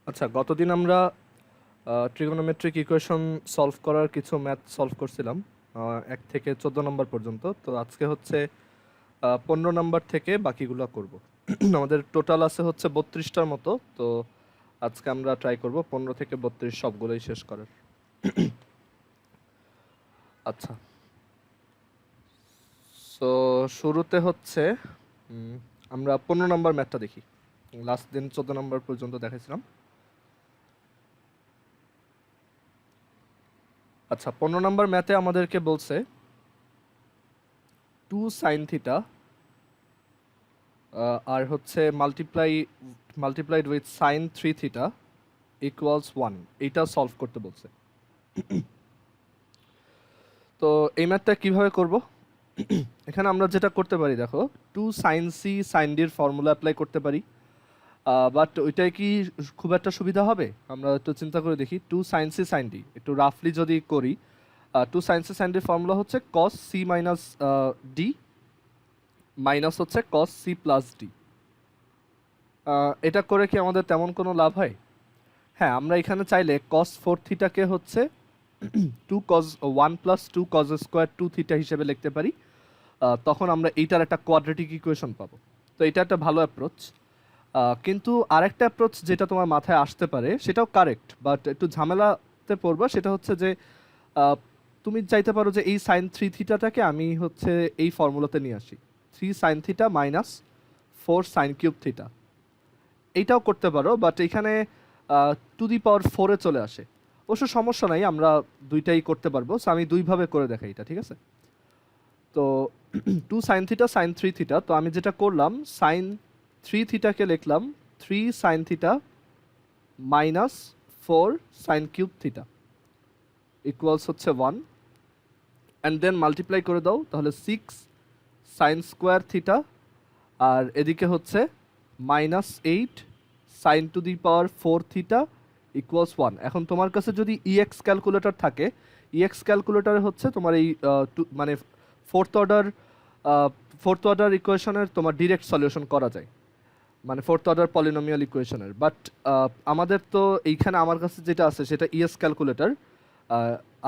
আচ্ছা, গতদিন আমরা ট্রিগোনোমেট্রিক ইকুয়েশন সলভ করার কিছু ম্যাথ সলভ করছিলাম 1 থেকে 14 নম্বর পর্যন্ত। তো আজকে হচ্ছে 15 নম্বর থেকে বাকিগুলো করব। আমাদের টোটাল আছে হচ্ছে 32টার মতো। তো আজকে আমরা ট্রাই করব 15 থেকে 32 সবগুলোই শেষ করার। আচ্ছা, সো শুরুতে হচ্ছে আমরা 15 নম্বর ম্যাথটা দেখি। লাস্ট দিন 14 নম্বর পর্যন্ত দেখাইছিলাম। আচ্ছা, 15 নম্বর ম্যাথে আমাদেরকে বলছে 2 সাইন থিটা আর হচ্ছে multiplied with sine 3 theta equals 1, এইটা সলভ করতে বলছে। তো এই ম্যাথটা কিভাবে করব? এখানে আমরা যেটা করতে পারি, দেখো 2 সাইন সি সাইন ডির ফর্মুলা অ্যাপ্লাই করতে পারি, বাট ওইটাই কি খুব একটা সুবিধা হবে? আমরা একটু চিন্তা করে দেখি। 2 সাইন সি সাইন ডি একটু রাফলি যদি করি, 2 সাইন সি সাইন ডির ফর্মুলা হচ্ছে cos C minus D minus হচ্ছে কস সি প্লাস ডি। এটা করে কি আমাদের তেমন কোনো লাভ হয়? হ্যাঁ, আমরা এখানে চাইলে কস 4 থিটাকে হচ্ছে 2 cos 1 plus 2 cos square 2 theta হিসেবে লিখতে পারি। তখন আমরা এইটার একটা কোয়াড্রেটিক ইকুয়েশন পাবো। তো এটা একটা ভালো অ্যাপ্রোচ। কিন্তু আরেকটা অ্যাপ্রোচ যেটা তোমার মাথায় আসতে পারে, সেটাও কারেক্ট, বাট একটু ঝামেলাতে পড়বা। সেটা হচ্ছে যে তুমি চাইতে পারো যে এই সাইন 3 থিটাটাকে আমি হচ্ছে এই ফর্মুলাতে নিয়ে আসি, 3 sine theta minus 4 sine cube theta. এইটাও করতে পারো, বাট এখানে টু দি পাওয়ার 4-এ চলে আসে। অবশ্য সমস্যা নাই, আমরা দুইটাই করতে পারবো। সো আমি দুইভাবে করে দেখাই এটা, ঠিক আছে? তো 2 সাইন থিটা সাইন 3 থিটা, তো আমি যেটা করলাম সাইন 3 থিটাকে লিখলাম 3 sine theta minus 4 sine cube theta equals হচ্ছে 1, অ্যান্ড দেন মাল্টিপ্লাই করে দাও, তাহলে 6 সাইন স্কোয়ার থিটা আর এদিকে হচ্ছে minus 8 sine to the power 4 theta equals 1। এখন তোমার কাছে যদি ইএক্স ক্যালকুলেটর থাকে, ইএক্স ক্যালকুলেটরে হচ্ছে তোমার এই মানে ফোর্থ অর্ডার ইকুয়েশনের তোমার ডিরেক্ট সলিউশন করা যায়, মানে ফোর্থ অর্ডার পলিনোমিয়াল ইকুয়েশনের। বাট আমাদের তো এইখানে আমার কাছে যেটা আছে সেটা ইএস ক্যালকুলেটর,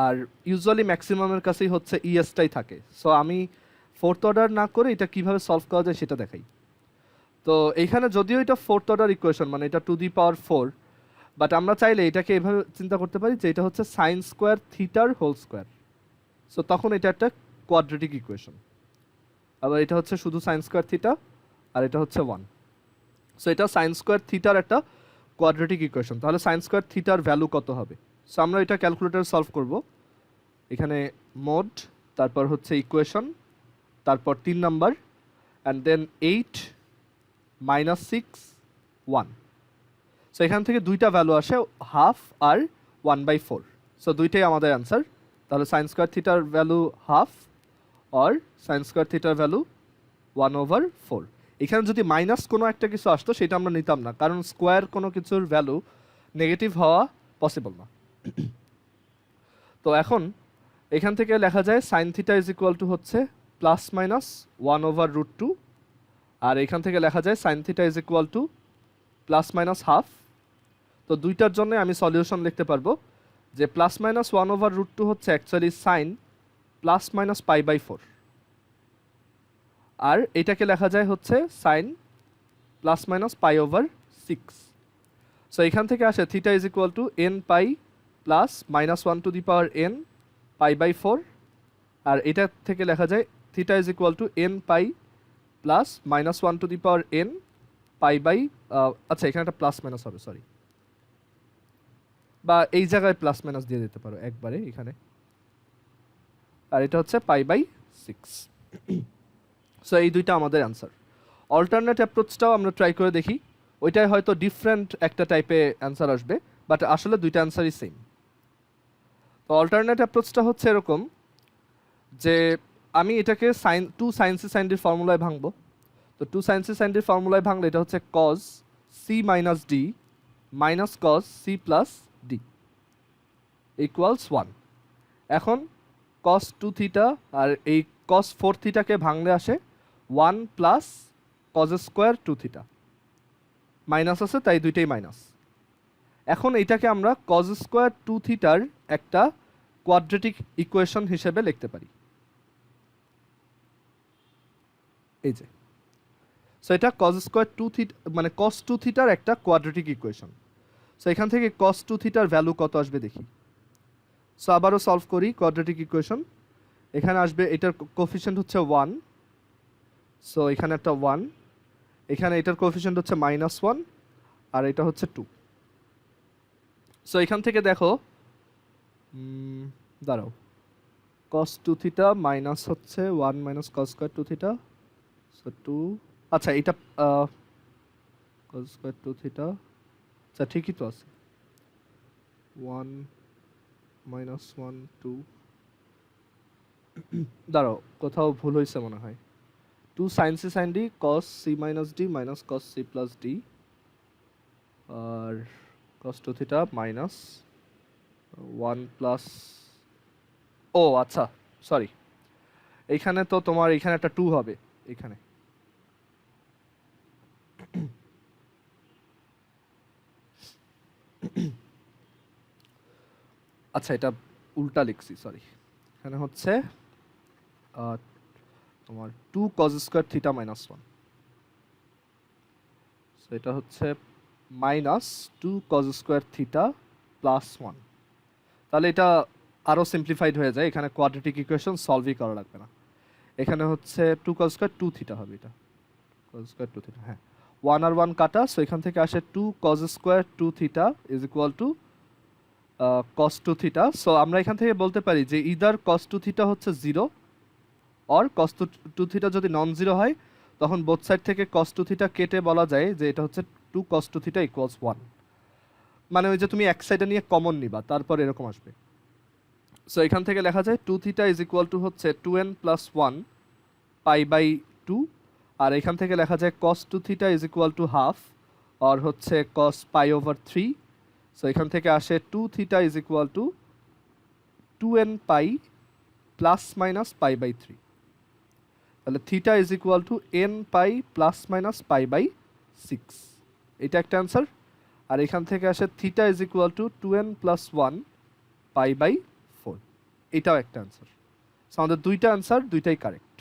আর ইউজুয়ালি ম্যাক্সিমামের কাছেই হচ্ছে ইএসটাই থাকে। সো আমি ফোর্থ অর্ডার না করে এটা কিভাবে সলভ করা যায় সেটা দেখাই। তো এইখানে যদিও এটা ফোর্থ অর্ডার ইকুয়েশন, মানে এটা টু দি পাওয়ার 4, বাট আমরা চাইলে এটাকে এভাবে চিন্তা করতে পারি যে এটা হচ্ছে সাইন স্কোয়ার থিটার হোল স্কোয়ার। সো তখন এটা একটা কোয়াড্রেটিক ইকুয়েশন। আবার এটা হচ্ছে শুধু সাইন স্কোয়ার থিটা আর এটা হচ্ছে 1। সো এটা সাইন স্কোয়ার থিটার একটা কোয়াড্রেটিক ইকুয়েশন। তাহলে সাইন স্কোয়ার থিটার ভ্যালু কত হবে? সো আমরা এটা ক্যালকুলেটর সলভ করব। এখানে মোড, তারপর হচ্ছে ইকুয়েশন, তারপর 3 number, and then 8 minus 6 1। So এখান থেকে দুইটা ভ্যালু আসে, হাফ আর 1/4। সো দুইটাই আমাদের অ্যান্সার। তাহলে সাইন স্কোয়ার থিটার ভ্যালু হাফ আর সাইন স্কোয়ার থিটার ভ্যালু 1/4। এখানে যদি মাইনাস কোনো একটা কিছু আসতো সেটা আমরা নিতাম না, কারণ স্কোয়ার কোনো কিছুর ভ্যালু নেগেটিভ হওয়া পসিবল না। তো এখন এখান থেকে লেখা যায় sine theta is equal to হচ্ছে প্লাস মাইনাস 1/√2, আর এখান থেকে লেখা যায় sine theta is equal two plus minus half. তো দুইটার জন্য আমি সলিউশন লিখতে পারবো যে প্লাস মাইনাস 1/√2 হচ্ছে অ্যাকচুয়ালি সাইন প্লাস মাইনাস π/4, আর এটাকে লেখা যায় হচ্ছে সাইন প্লাস মাইনাস π/6। সো এখান থেকে আসে theta is equal to n pi plus minus 1 to the power n π/4, আর এটা থেকে লেখা যায় theta is equal to n pi plus minus 1 to the power n পাই, আচ্ছা এখানে একটা প্লাস মাইনাস হবে, সরি, বা এই জায়গায় প্লাস মাইনাস দিয়ে দিতে পারো একবারে এখানে, আর এটা হচ্ছে π/6। সো এই দুইটা আমাদের অ্যান্সার। অল্টারনেট অ্যাপ্রোচটাও আমরা ট্রাই করে দেখি, ওইটাই হয়তো ডিফারেন্ট একটা টাইপে অ্যান্সার আসবে, বাট আসলে দুইটা অ্যান্সারই সেম। তো অল্টারনেট অ্যাপ্রোচটা হচ্ছে এরকম যে আমি এটাকে টু সাইন সি সাইন ডির ফর্মুলায় ভাঙবো। তো টু সাইন সি সাইন ডির ফর্মুলায় ভাঙলে এটা হচ্ছে cos C minus D minus cos C plus D equals 1। এখন কস 2 থিটা আর এই কস 4 থিটাকে ভাঙলে আসে 1 plus cos square 2 theta, minus আছে তাই দুইটাই মাইনাস। এখন এটাকে আমরা cos স্কয়ার 2 থিটার একটা কোয়াড্রেটিক ইকুয়েশন হিসেবে লিখতে পারি। এই যে, সো এটা cos স্কয়ার 2 থিটা মানে cos 2 থিটার একটা কোয়াড্রেটিক ইকুয়েশন। সো এখান থেকে cos 2 থিটার ভ্যালু কত আসবে দেখি। সো আবারও সলভ করি কোয়াড্রেটিক ইকুয়েশন। এখানে আসবে, এটার কোফিশিয়েন্ট হচ্ছে 1, সো এখানে একটা 1, এখানে এটার কোফিশিয়েন্ট হচ্ছে -1, আর এটা হচ্ছে 2। সো এখান থেকে দেখো, দাঁড়াও, cos 2 থিটা মাইনাস হচ্ছে 1 minus cos square 2 theta, so 2, আচ্ছা এটা cos স্কয়ার 2 থিটা, আচ্ছা ঠিকই তো আছে, 1 মাইনাস 1 2, দাঁড়াও কোথাও ভুল হয়েছে মনে হয়, 2 sin c sin d cos c minus d minus cos c plus d, আর cos 2 থিটা মাইনাস 1 প্লাস, ও আচ্ছা সরি, এইখানে তো তোমার এইখানে একটা 2 হবে এইখানে, আচ্ছা এটা উল্টা লিখছি, সরি। এখানে হচ্ছে তোমার 2 cos square theta minus 1, so এটা হচ্ছে minus 2 cos square theta plus 1। তাহলে এটা আরও সিম্পলিফাইড হয়ে যায়, এখানে কোয়াড্রেটিক ইকুয়েশন সলভই করা লাগবে না। এখানে হচ্ছে 2 cos স্কয়ার 2 থিটা হবে, এটা cos স্কয়ার 2 থিটা, হ্যাঁ 1 আর 1 কাটা, সো এখান থেকে আসে 2 cos square 2 theta is equal two cos 2 theta. So আমরা এখান থেকে বলতে পারি যে ইদার cos 2 থিটা হচ্ছে 0 অর cos 2 থিটা যদি নন জিরো হয়, তখন বোথ সাইড থেকে cos 2 থিটা কেটে বলা যায় যে এটা হচ্ছে 2 cos 2 থিটা ইকুয়ালস 1। মানে ওই যে তুমি এক সাইডে নিয়ে কমন নিবা, তারপর এরকম আসবে। সো এখান থেকে লেখা যায় 2 থিটা ইজ ইকুয়াল টু হচ্ছে 2n প্লাস 1 পাই বাই 2, আর এখান থেকে লেখা যায় cos 2 theta is equal to half আর হচ্ছে cos পাই ওভার 3। সো এখান থেকে আসে 2 theta is equal to 2n pi plus minus pi by 3। তাহলে theta is equal to n pi plus minus pi by 6, এটা একটা অ্যান্সার। আর এখান থেকে আসে theta is equal to 2n plus 1 pi by 4, এটাও একটা অ্যান্সার। সো আমাদের দুইটা অ্যান্সার, দুইটাই কারেক্ট।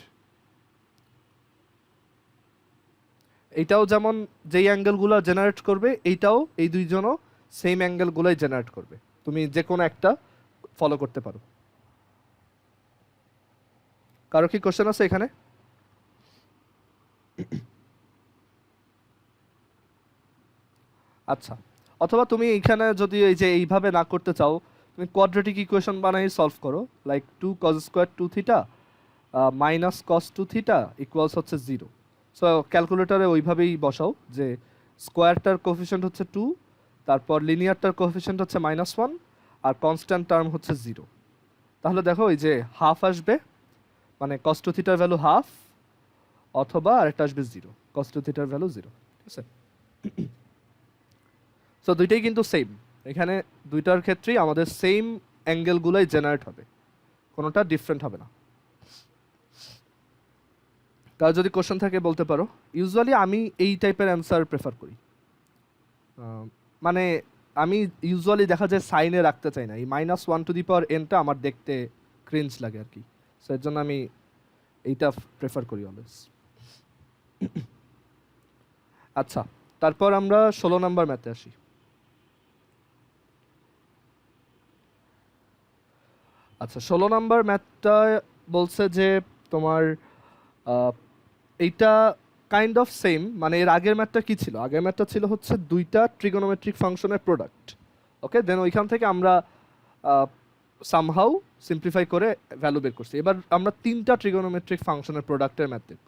এইটাও যেমন যেই অ্যাঙ্গেলগুলো জেনারেট করবে, এইটাও এই দুইজনও সেম অ্যাঙ্গেলগুলোই জেনারেট করবে, তুমি যে কোনো একটা ফলো করতে পারো। কারো কি কোশ্চেন আছে এখানে? আচ্ছা, অথবা তুমি এইখানে যদি এই যে এইভাবে না করতে চাও, তুমি কোয়াড্রেটিক ইকুয়েশন বানাই সলভ করো, like 2 cos square 2 theta minus cos 2 theta equals হচ্ছে 0। সো ক্যালকুলেটরে ওইভাবেই বসাও যে স্কোয়ারটার কোফিশিয়েন্ট হচ্ছে 2, তারপর লিনিয়ারটার কোফিশিয়েন্ট হচ্ছে -1, আর কনস্ট্যান্ট টার্ম হচ্ছে 0। তাহলে দেখো এই যে হাফ আসবে, মানে cos 2 থিটার ভ্যালু হাফ, অথবা আরেকটা আসবে 0, cos 2 থিটার ভ্যালু 0, ঠিক আছে? সো দুইটাই কিন্তু সেম, এখানে দুইটার ক্ষেত্রেই আমাদের সেম অ্যাঙ্গেলগুলোই জেনারেট হবে, কোনোটা ডিফারেন্ট হবে না। তার যদি কোশ্চেন থাকে বলতে পারো। ইউজুয়ালি আমি এই টাইপের অ্যান্সার প্রেফার করি, মানে আমি ইউজুয়ালি দেখা যায় সাইনে রাখতে চাই না, এই -1 টু দি পাওয়ার এনটা আমার দেখতে ক্রিঞ্জ লাগে আর কি, সো এর জন্য আমি এইটা প্রেফার করি অলওয়েজ। আচ্ছা, তারপর আমরা 16 নাম্বার ম্যাথে আসি। আচ্ছা, 16 নাম্বার ম্যাথটা বলছে যে তোমার এইটা কাইন্ড অফ সেম, মানে এর আগের ম্যাথটা কি ছিল? আগের ম্যাথটা ছিল হচ্ছে দুইটা ট্রিগোনোমেট্রিক ফাংশনের প্রোডাক্ট, ওকে, দেন ওইখান থেকে আমরা সামহাউ সিম্পলিফাই করে ভ্যালু বের করছি। এবার আমরা তিনটা ট্রিগোনোমেট্রিক ফাংশনের প্রোডাক্টের ম্যাথ দেখব।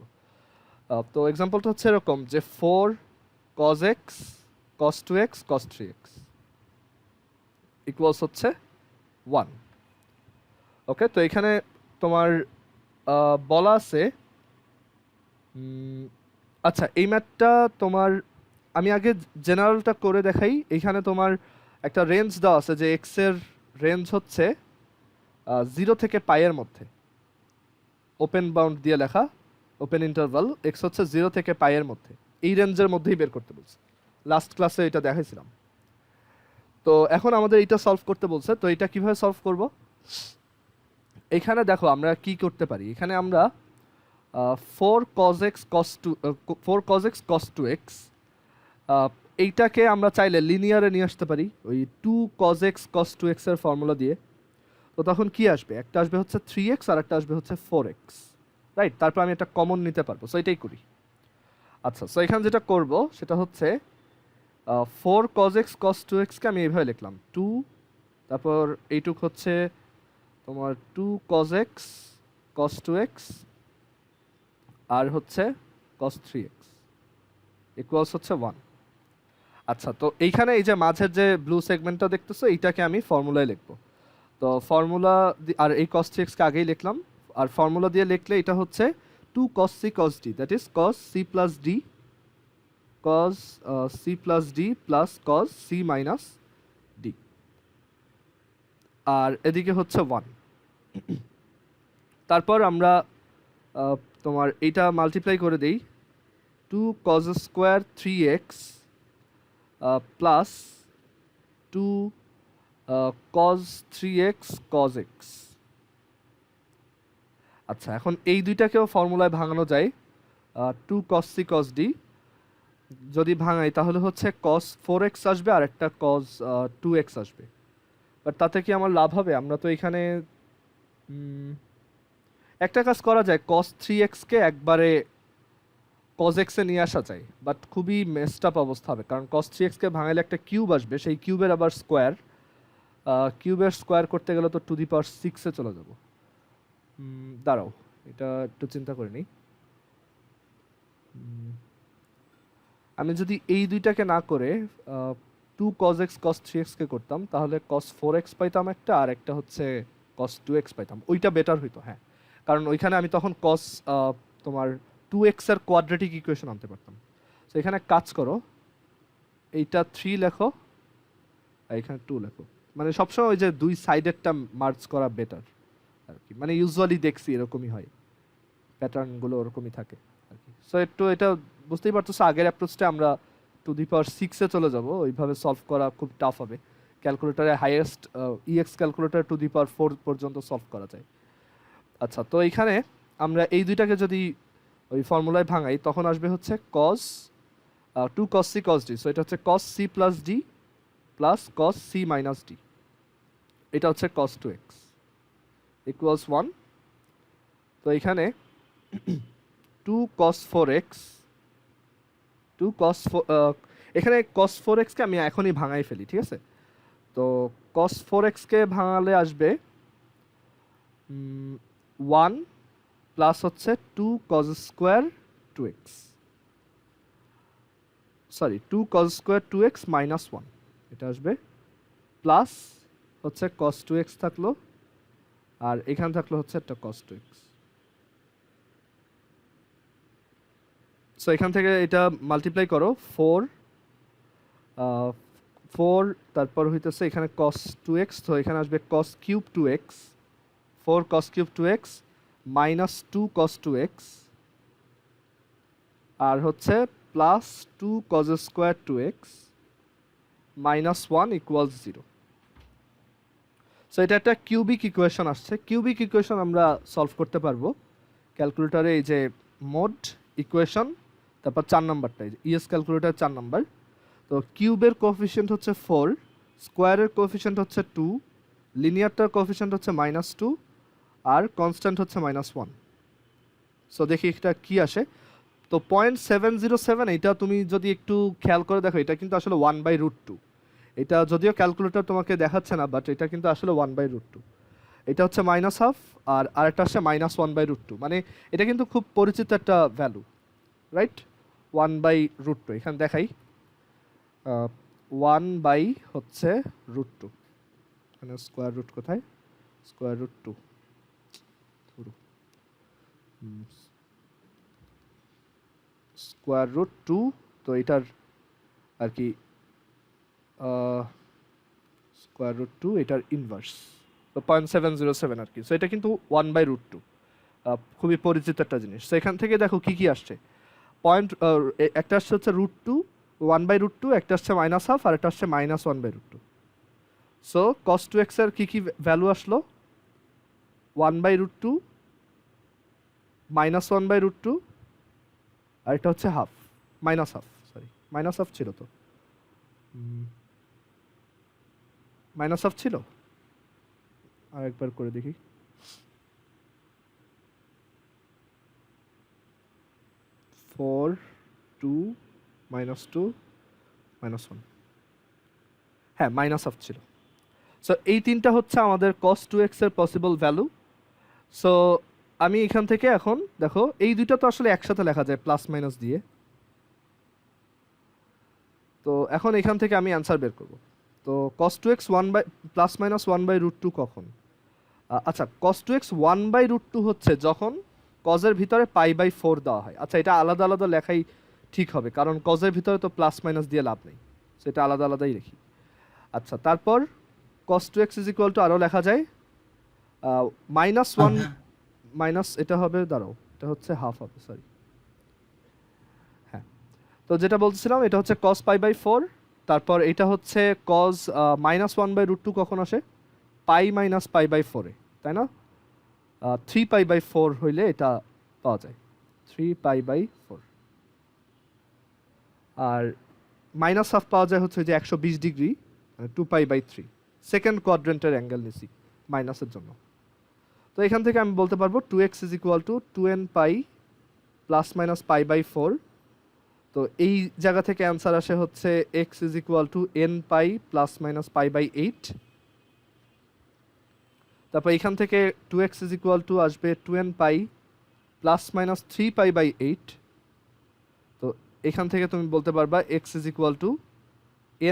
তো এক্সাম্পলটা হচ্ছে এরকম যে 4 cos x cos 2x cos 3x equals হচ্ছে 1, ওকে। তো এখানে তোমার বলা আছে, আচ্ছা এই ম্যাথটা তোমার আমি আগে জেনারেলটা করে দেখাই। এইখানে তোমার একটা রেঞ্জ দেওয়া আছে যে এক্স এর রেঞ্জ হচ্ছে 0 থেকে পাইয়ের মধ্যে, ওপেন বাউন্ড দিয়ে লেখা, ওপেন ইন্টারভাল, এক্স হচ্ছে 0 থেকে পাইয়ের মধ্যে, এই রেঞ্জের মধ্যেই বের করতে বলছে। লাস্ট ক্লাসে এটা দেখাইছিলাম। তো এখন আমাদের এটা সলভ করতে বলছে, তো এটা কিভাবে সলভ করব? এখানে দেখো আমরা কি করতে পারি, এখানে আমরা 4 cos x cos 2 4 cos x cos 2x এইটাকে আমরা চাইলে লিনিয়ারে নিয়ে আসতে পারি ওই 2 cos x cos 2x এর ফর্মুলা দিয়ে। তো তখন কি আসবে, একটা আসবে হচ্ছে 3x আর একটা আসবে হচ্ছে 4x, রাইট? তারপর আমি একটা কমন নিতে পারবো, সো এটাই করি। আচ্ছা, সো এখানে যেটা করব সেটা হচ্ছে 4 cos x cos 2x কে আমি এইভাবে লিখলাম 2, তারপর এইটুক হচ্ছে তোমার 2 cos x cos 2x আর হচ্ছে cos 3x ইকুয়ালস হচ্ছে 1। আচ্ছা, তো এইখানে এই যে মাঝের যে ব্লু সেগমেন্টটা দেখতেছো এইটাকে আমি ফর্মুলায় লিখবো। তো ফর্মুলা আর এই cos 3x কে আগেই লিখলাম, আর ফর্মুলা দিয়ে লিখলে এটা হচ্ছে 2 cos c cos d, that is cos c plus d cos c plus d plus cos c minus d, আর এদিকে হচ্ছে 1। তারপর আমরা তোমার এইটা মাল্টিপ্লাই করে দেই 2 cos square 3x plus 2 cos 3x cos x। আচ্ছা, এখন এই দুইটাকেও ফর্মুলায় ভাঙানো যায় 2 cos c cos d, যদি ভাঙাই তাহলে হচ্ছে cos 4x আসবে আর একটা cos 2x আসবে। বাট তাতে কি আমার লাভ হবে? আমরা তো এখানে একটা কাজ করা যায়, cos 3x কে একবারে cos x এ নিয়ে আসা যায়, বাট খুবই মেসড আপ অবস্থা হবে, কারণ cos 3x কে ভাঙাইলে একটা কিউব আসবে, সেই কিউবের আবার স্কোয়ার, কিউবের স্কোয়ার করতে গেলে তো টু দি পাওয়ার 6 এ চলে যাব। দাঁড়াও, এটা একটু চিন্তা করে নিই। আমি যদি এই দুইটাকে না করে 2 cos x cos 3x কে করতাম তাহলে cos 4x পাইতাম একটা, আর একটা হচ্ছে cos 2x পাইতাম, ওইটা বেটার হইতো। হ্যাঁ, কারণ ওইখানে আমি তখন cos তোমার 2x এর কোয়াড্রেটিক ইকুয়েশন আনতে পারতাম। তো এখানে কাজ করো, এইটা 3 লেখো আর এখানে 2 লেখো, মানে সবসময় ওই যে দুই সাইডেরটা মার্জ করা বেটার আর কি, মানে ইউজুয়ালি দেখছি এরকমই হয়, প্যাটার্নগুলো ওরকমই থাকে আর কি। সো একটু এটা বুঝতেই পারতেছো, আগের অ্যাপ্রোচটা আমরা টু দি পাওয়ার 6 এ চলে যাব, ওইভাবে সলভ করা খুব টাফ হবে। ক্যালকুলেটরে highest EX calculator to the power 4 পর্যন্ত সলভ করা যায়। আচ্ছা, তো এইখানে আমরা এই দুইটাকে যদি ওই ফর্মুলায় ভাঙাই তখন আসবে হচ্ছে cos 2 cos c cos d, so এটা হচ্ছে cos c plus d plus cos c minus d, এটা হচ্ছে cos 2x ইকুয়ালস 1। তো এখানে 2 cos 4x 2 cos 4 এখানে cos 4x কে আমি এখনই ভাঙাই ফেলি, ঠিক আছে? তো cos 4x কে ভাঙালে আসবে 1 প্লাস হচ্ছে 2 cos square 2x, sorry 2 cos square 2x minus 1, এটা আসবে প্লাস হচ্ছে cos 2x থাকলো, আর এখানে থাকলো হচ্ছে একটা cos 2x। সো এখান থেকে এটা মাল্টিপ্লাই করো 4 তারপর হইতেছে এখানে cos 2x, তো এখানে আসবে cos cube 2x, 4 cos cube 2x minus 2 cos 2x, আর হচ্ছে plus 2 cos square 2x minus 1 equals 0। So এটা একটা কিউবিক ইকুয়েশন আসছে। কিউবিক ইকুয়েশন আমরা সলভ করতে পারবো ক্যালকুলেটরে, এই যে মোড ইকুয়েশন, তারপর 4 নাম্বারটা ইএস ক্যালকুলেটর 4 নাম্বার। তো কিউবের কোএফিসিয়েন্ট হচ্ছে 4, স্কোয়ারের কোএফিসিয়েন্ট হচ্ছে 2, লিনিয়ারটার কোএফিসিয়েন্ট হচ্ছে -2, আর কনস্ট্যান্ট হচ্ছে -1। সো দেখি এটা কি আসে। তো 0.707, এটা তুমি যদি একটু খেয়াল করে দেখো, এটা কিন্তু আসলে 1/√2। এটা যদিও ক্যালকুলেটর তোমাকে দেখাচ্ছে না, বাট এটা কিন্তু আসলে 1/√2। এটা হচ্ছে -1/2 আর আরেকটা আসছে -1/√2, মানে এটা কিন্তু খুব পরিচিত একটা ভ্যালু, রাইট? 1/√2 এখানে দেখাই 1 হচ্ছে √2, মানে স্কোয়ার রুট কোথায়, স্কোয়ার রুট 2, স্কোয়ার রুট 2। তো এটার আর কি স্কোয়ার রুট 2 এটার ইনভার্স, তো 0.707 আর কি। সো এটা কিন্তু 1/√2, খুবই পরিচিত একটা জিনিস। সো এখান থেকে দেখো কি কি আসছে, একটা আসছে হচ্ছে √2 1/√2, একটা আসছে -1/2 আর একটা আসছে -1/√2। সো cos 2x এর কি ভ্যালু আসলো 1/√2 -1/√2 আর এটা হচ্ছে half minus half sorry minus half ছিল তো মাইনাস হাফ ছিল আর একবার করে দেখি 4 2 -2 -1 হ্যাঁ মাইনাস হাফ ছিল সো এই তিনটা হচ্ছে আমাদের cos 2x এর পসিবল ভ্যালু সো আমি এখান থেকে এখন দেখো এই দুইটা তো আসলে একসাথে লেখা যায় প্লাস মাইনাস দিয়ে তো এখন এখান থেকে আমি অ্যান্সার বের করব তো cos 2x প্লাস মাইনাস 1/√2 কখন আচ্ছা cos 2x 1/√2 হচ্ছে যখন cos এর ভিতরে π/4 দেওয়া হয় আচ্ছা এটা আলাদা আলাদা লেখাই ঠিক হবে কারণ cos এর ভিতরে তো প্লাস মাইনাস দিয়ে লাভ নেই সেটা আলাদা আলাদাই লিখি আচ্ছা তারপর cos 2x আরও লেখা যায় -1 মাইনাস এটা হবে দাঁড়াও এটা হচ্ছে হাফ হবে সরি হ্যাঁ তো যেটা বলছিলাম এটা হচ্ছে cos π/4 তারপর এটা হচ্ছে cos -1/√2 কখন আসে π - π/4 এ তাই না 3π/4 হইলে এটা পাওয়া যায় 3π/4 আর মাইনাস হাফ পাওয়া যায় হচ্ছে যে 120 ডিগ্রি মানে 2π/3 সেকেন্ড কোয়াড্রেন্টের অ্যাঙ্গেল নিছি মাইনাসের জন্য তো এখান থেকে আমি বলতে পারবো 2x = 2nπ ± π/4 তো এই জায়গা থেকে অ্যান্সার আসে হচ্ছে x = nπ ± π/8 তারপর এখান থেকে 2x আসবে 2nπ ± 3π/8 তো এখান থেকে তুমি বলতে পারবা x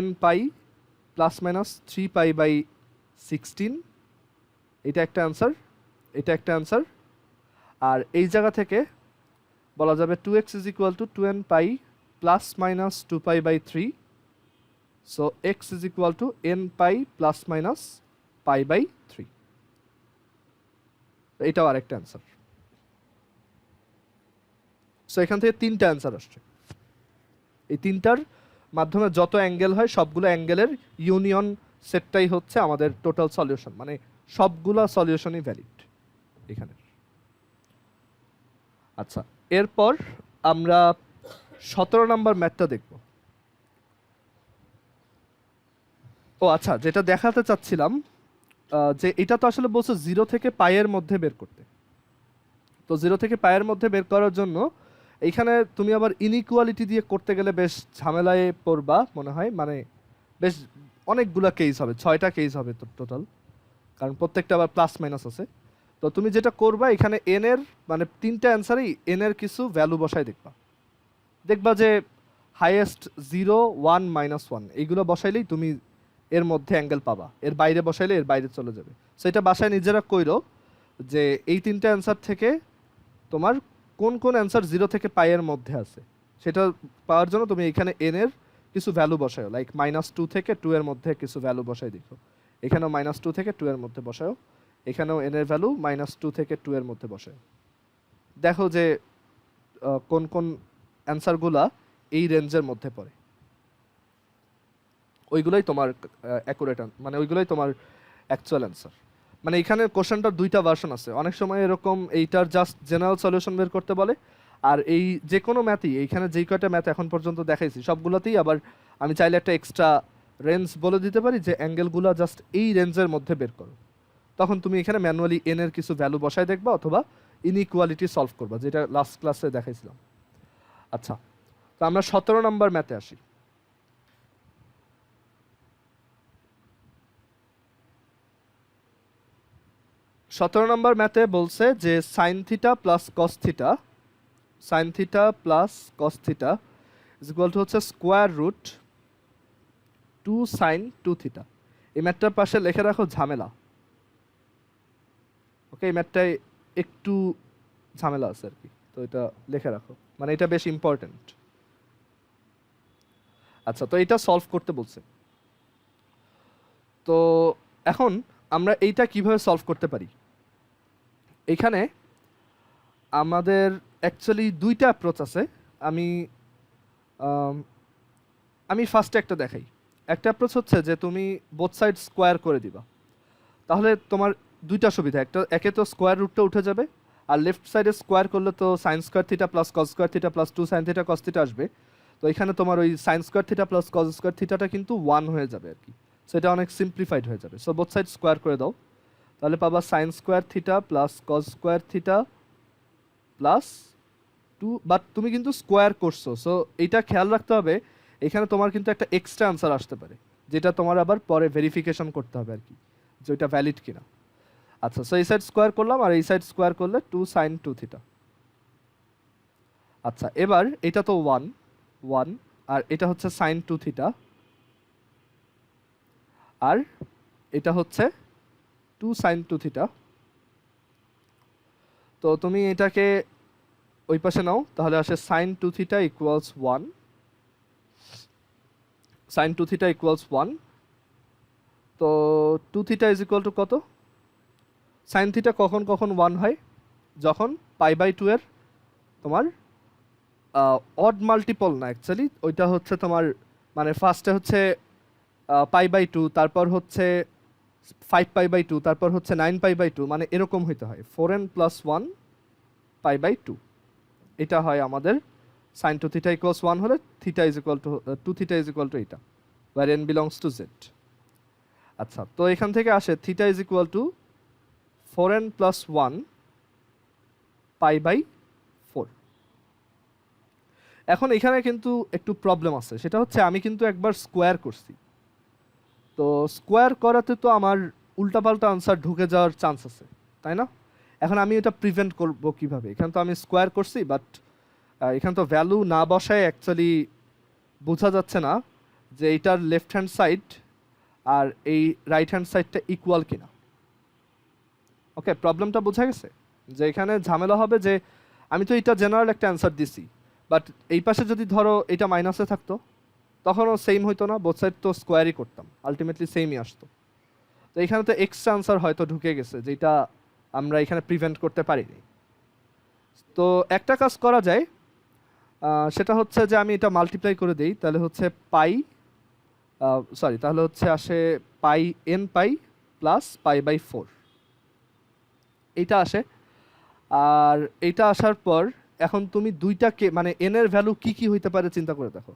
nπ ± 3π/16 এটা একটা অ্যান্সার এটা একটা অ্যান্সার আর এই জায়গা থেকে বলা যাবে 2x = 2nπ ± 2π/3 so x = nπ ± π/3 এটাও আরেকটা অ্যান্সার সো এখান থেকে তিনটা অ্যান্সার আসছে এই তিনটার মাধ্যমে যত অ্যাঙ্গেল হয় সবগুলো অ্যাঙ্গেলের ইউনিয়ন সেটটাই হচ্ছে আমাদের টোটাল সলিউশন মানে সবগুলা সলিউশনই ভ্যালিড এখানে আচ্ছা এরপর আমরা 17 নম্বর ম্যাথটা দেখব ও আচ্ছা যেটা দেখাতে চাচ্ছিলাম যে এটা তো আসলে বলছে 0 থেকে পায়ের মধ্যে বের করতে তো 0 থেকে পায়ের মধ্যে বের করার জন্য এইখানে তুমি আবার ইনইকুয়ালিটি দিয়ে করতে গেলে বেশ ঝামেলায় পড়বা মনে হয় মানে বেশ অনেকগুলা কেস হবে 6টা কেস হবে টোটাল কারণ প্রত্যেকটা আবার প্লাস মাইনাস আছে তো তুমি যেটা করবা এখানে n এর মানে তিনটা অ্যান্সারেই n এর কিছু ভ্যালু বসাই দেখবা যে হাইয়েস্ট 0 1 -1 এইগুলো বসাইলেই তুমি এর মধ্যে অ্যাঙ্গেল পাবা এর বাইরে বসাইলে এর বাইরে চলে যাবে সেটা বাসায় নিজেরা কইরো যে এই তিনটা অ্যান্সার থেকে তোমার কোন কোন অ্যান্সার 0 থেকে পাইয়ের মধ্যে আছে সেটা পাওয়ার জন্য তুমি এখানে n এর কিছু ভ্যালু বসাও লাইক -2 থেকে 2 এর মধ্যে কিছু ভ্যালু বসাই দেখো এখানেও -2 থেকে 2 এর মধ্যে বসাও এখানেও n এর ভ্যালু -2 থেকে 2 এর মধ্যে বসাও দেখো যে কোন কোন অ্যান্সারগুলা এই রেঞ্জের মধ্যে পড়ে ওইগুলোই তোমার অ্যাকুরেট মানে ওইগুলোই তোমার অ্যাকচুয়াল অ্যান্সার মানে এখানে কোশ্চেনটার দুইটা ভার্সন আছে অনেক সময় এরকম এইটার জাস্ট জেনারেল সলিউশন বের করতে বলে আর এই যে কোনো ম্যাথই এইখানে যেই কয়টা ম্যাথ এখন পর্যন্ত দেখাইছি সবগুলোতেই আবার আমি চাইলে একটা এক্সট্রা রেঞ্জ বলে দিতে পারি যে অ্যাঙ্গেলগুলো জাস্ট এই রেঞ্জের মধ্যে বের করো তখন তুমি এখানে ম্যানুয়ালি n এর কিছু ভ্যালু বসায় দেখবা অথবা ইনইকুয়ালিটি সলভ করবা যেটা লাস্ট ক্লাসে দেখাইছিলাম আচ্ছা তো আমরা 17 নম্বর ম্যাথে আসি সতেরো নম্বর ম্যাথে বলছে যে sine theta plus cos theta sine theta plus cos theta is equal to হচ্ছে স্কোয়ার রুট 2 সাইন 2 থিটা এই ম্যাথটার পাশে লিখে রাখো ঝামেলা ওকে এই ম্যাথটায় একটু ঝামেলা আছে আর কি তো এটা লিখে রাখো মানে এটা বেশ ইম্পর্টেন্ট আচ্ছা তো এটা সলভ করতে বলছে তো এখন আমরা এইটা কিভাবে সলভ করতে পারি এখানে আমাদের অ্যাকচুয়ালি দুইটা অ্যাপ্রোচ আছে আমি ফার্স্টে একটা দেখাই একটা অ্যাপ্রোচ হচ্ছে যে তুমি বোথ সাইড স্কোয়ার করে দিবা, তাহলে তোমার দুইটা সুবিধা, একে তো স্কোয়ার রুটটা উঠে যাবে, আর লেফট সাইডে স্কোয়ার করলে তো sine square theta plus cos square theta plus 2 sine theta cos theta আসবে। তো এখানে তোমার ওই sine square theta plus cos square থিটাটা কিন্তু 1 হয়ে যাবে আর কি, সেটা অনেক সিম্পলিফাইড হয়ে যাবে। সো বোথ সাইড স্কোয়ার করে দাও, তাহলে পাবা sign square theta plus cos square theta plus 2, but তুমি কিন্তু স্কোয়ার করছো, সো এইটা খেয়াল রাখতে হবে, এখানে তোমার কিন্তু একটা এক্সট্রা আনসার আসতে পারে, যেটা তোমার আবার পরে ভেরিফিকেশন করতে হবে আর কি, যে ওইটা ভ্যালিড কিনা। আচ্ছা, সো এই সাইড স্কোয়ার করলাম, আর এই সাইড স্কোয়ার করলে 2 সাইন 2 থিটা। আচ্ছা, এবার এটা তো 1 1, আর এটা হচ্ছে সাইন 2 থিটা, আর এটা হচ্ছে 2 সাইন 2 থিটা। তো তুমি এটাকে ওই পাশে নাও, তাহলে আসে sine 2 theta equals 1, sine 2 theta equals 1। তো 2 থিটা ইজ ইকুয়াল টু কত? সাইন থিটা কখন কখন 1 হয়? যখন পাই বাই 2 এর তোমার অড মাল্টিপল না, অ্যাকচুয়ালি ওইটা হচ্ছে তোমার মানে ফার্স্টে হচ্ছে পাই বাই 2, তারপর হচ্ছে 5 পাই বাই 2, তারপর হচ্ছে 9 পাই বাই 2, মানে এরকম হইতে হয় 4n প্লাস 1 পাই বাই 2। এটা হয় আমাদের সাইন 2 থিটা ইকুয়ালস 1 হলে theta is equal to 2 theta is equal to এটা, where n belongs to z। আচ্ছা, তো এখান থেকে আসে theta is equal to 4n plus 1 pi by 4। এখন এখানে কিন্তু একটু প্রবলেম আছে, সেটা হচ্ছে আমি কিন্তু একবার স্কোয়ার করছি, তো স্কোয়ার করাতে তো আমার উল্টাপাল্টা আনসার ঢুকে যাওয়ার চান্স আছে, তাই না? এখন আমি এটা প্রিভেন্ট করব কিভাবে? এখানে তো আমি স্কোয়ার করছি, বাট এখানে তো ভ্যালু না বসায় অ্যাকচুয়ালি বোঝা যাচ্ছে না যে এইটার লেফট হ্যান্ড সাইড আর এই রাইট হ্যান্ড সাইডটা ইকুয়াল কিনা। ওকে, প্রবলেমটা বোঝা গেছে যে এখানে ঝামেলা হবে যে আমি তো এটা জেনারেল একটা অ্যান্সার দিছি, বাট এই পাশে যদি ধরো এটা মাইনাসে থাকতো তখনও সেম হইতো না, বোথ সাইড তো স্কোয়ারই করতাম, আলটিমেটলি সেমই আসতো। তো এখানে তো এক্সট্রা আনসার হয়তো ঢুকে গেছে, যেটা আমরা এখানে প্রিভেন্ট করতে পারিনি। তো একটা কাজ করা যায়, সেটা হচ্ছে যে আমি এটা মাল্টিপ্লাই করে দেই, তাহলে হচ্ছে পাই তাহলে হচ্ছে আসে pi n pi plus pi by 4, এইটা আসে। আর এইটা আসার পর এখন তুমি দুইটাকে মানে n এর ভ্যালু কি কি হইতে পারে চিন্তা করে দেখো,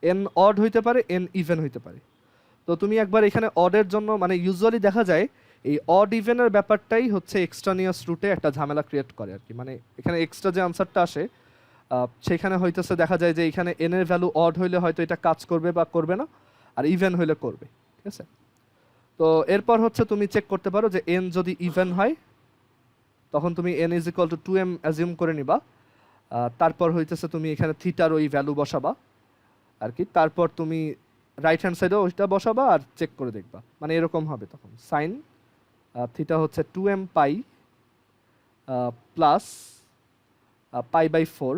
n অড হইতে পারে, n ইভেন হইতে পারে। তো তুমি একবার এখানে অডের জন্য মানে ইউজুয়ালি দেখা যায় এই অড ইভেনের ব্যাপারটাই হচ্ছে এক্সট্রানিয়াস রুটে একটা ঝামেলা ক্রিয়েট করে আর কি, মানে এখানে এক্সট্রা যে আনসারটা আসে সেখানে হইতেছে দেখা যায় যে এখানে n এর ভ্যালু অড হইলে হয়তো এটা কাজ করবে বা করবে না, আর ইভেন হইলে করবে, ঠিক আছে? তো এরপর হচ্ছে তুমি চেক করতে পারো যে n যদি ইভেন হয় তখন তুমি n is equal two 2m assume করে নিবা, তারপর হইতেছে তুমি এখানে থিটার ওই ভ্যালু বসাবা আর কি, তারপর তুমি রাইট হ্যান্ড সাইডেও ওইটা বসাবা আর চেক করে দেখবা, মানে এরকম হবে তখন সাইন থিটা হচ্ছে 2m pi plus pi by 4,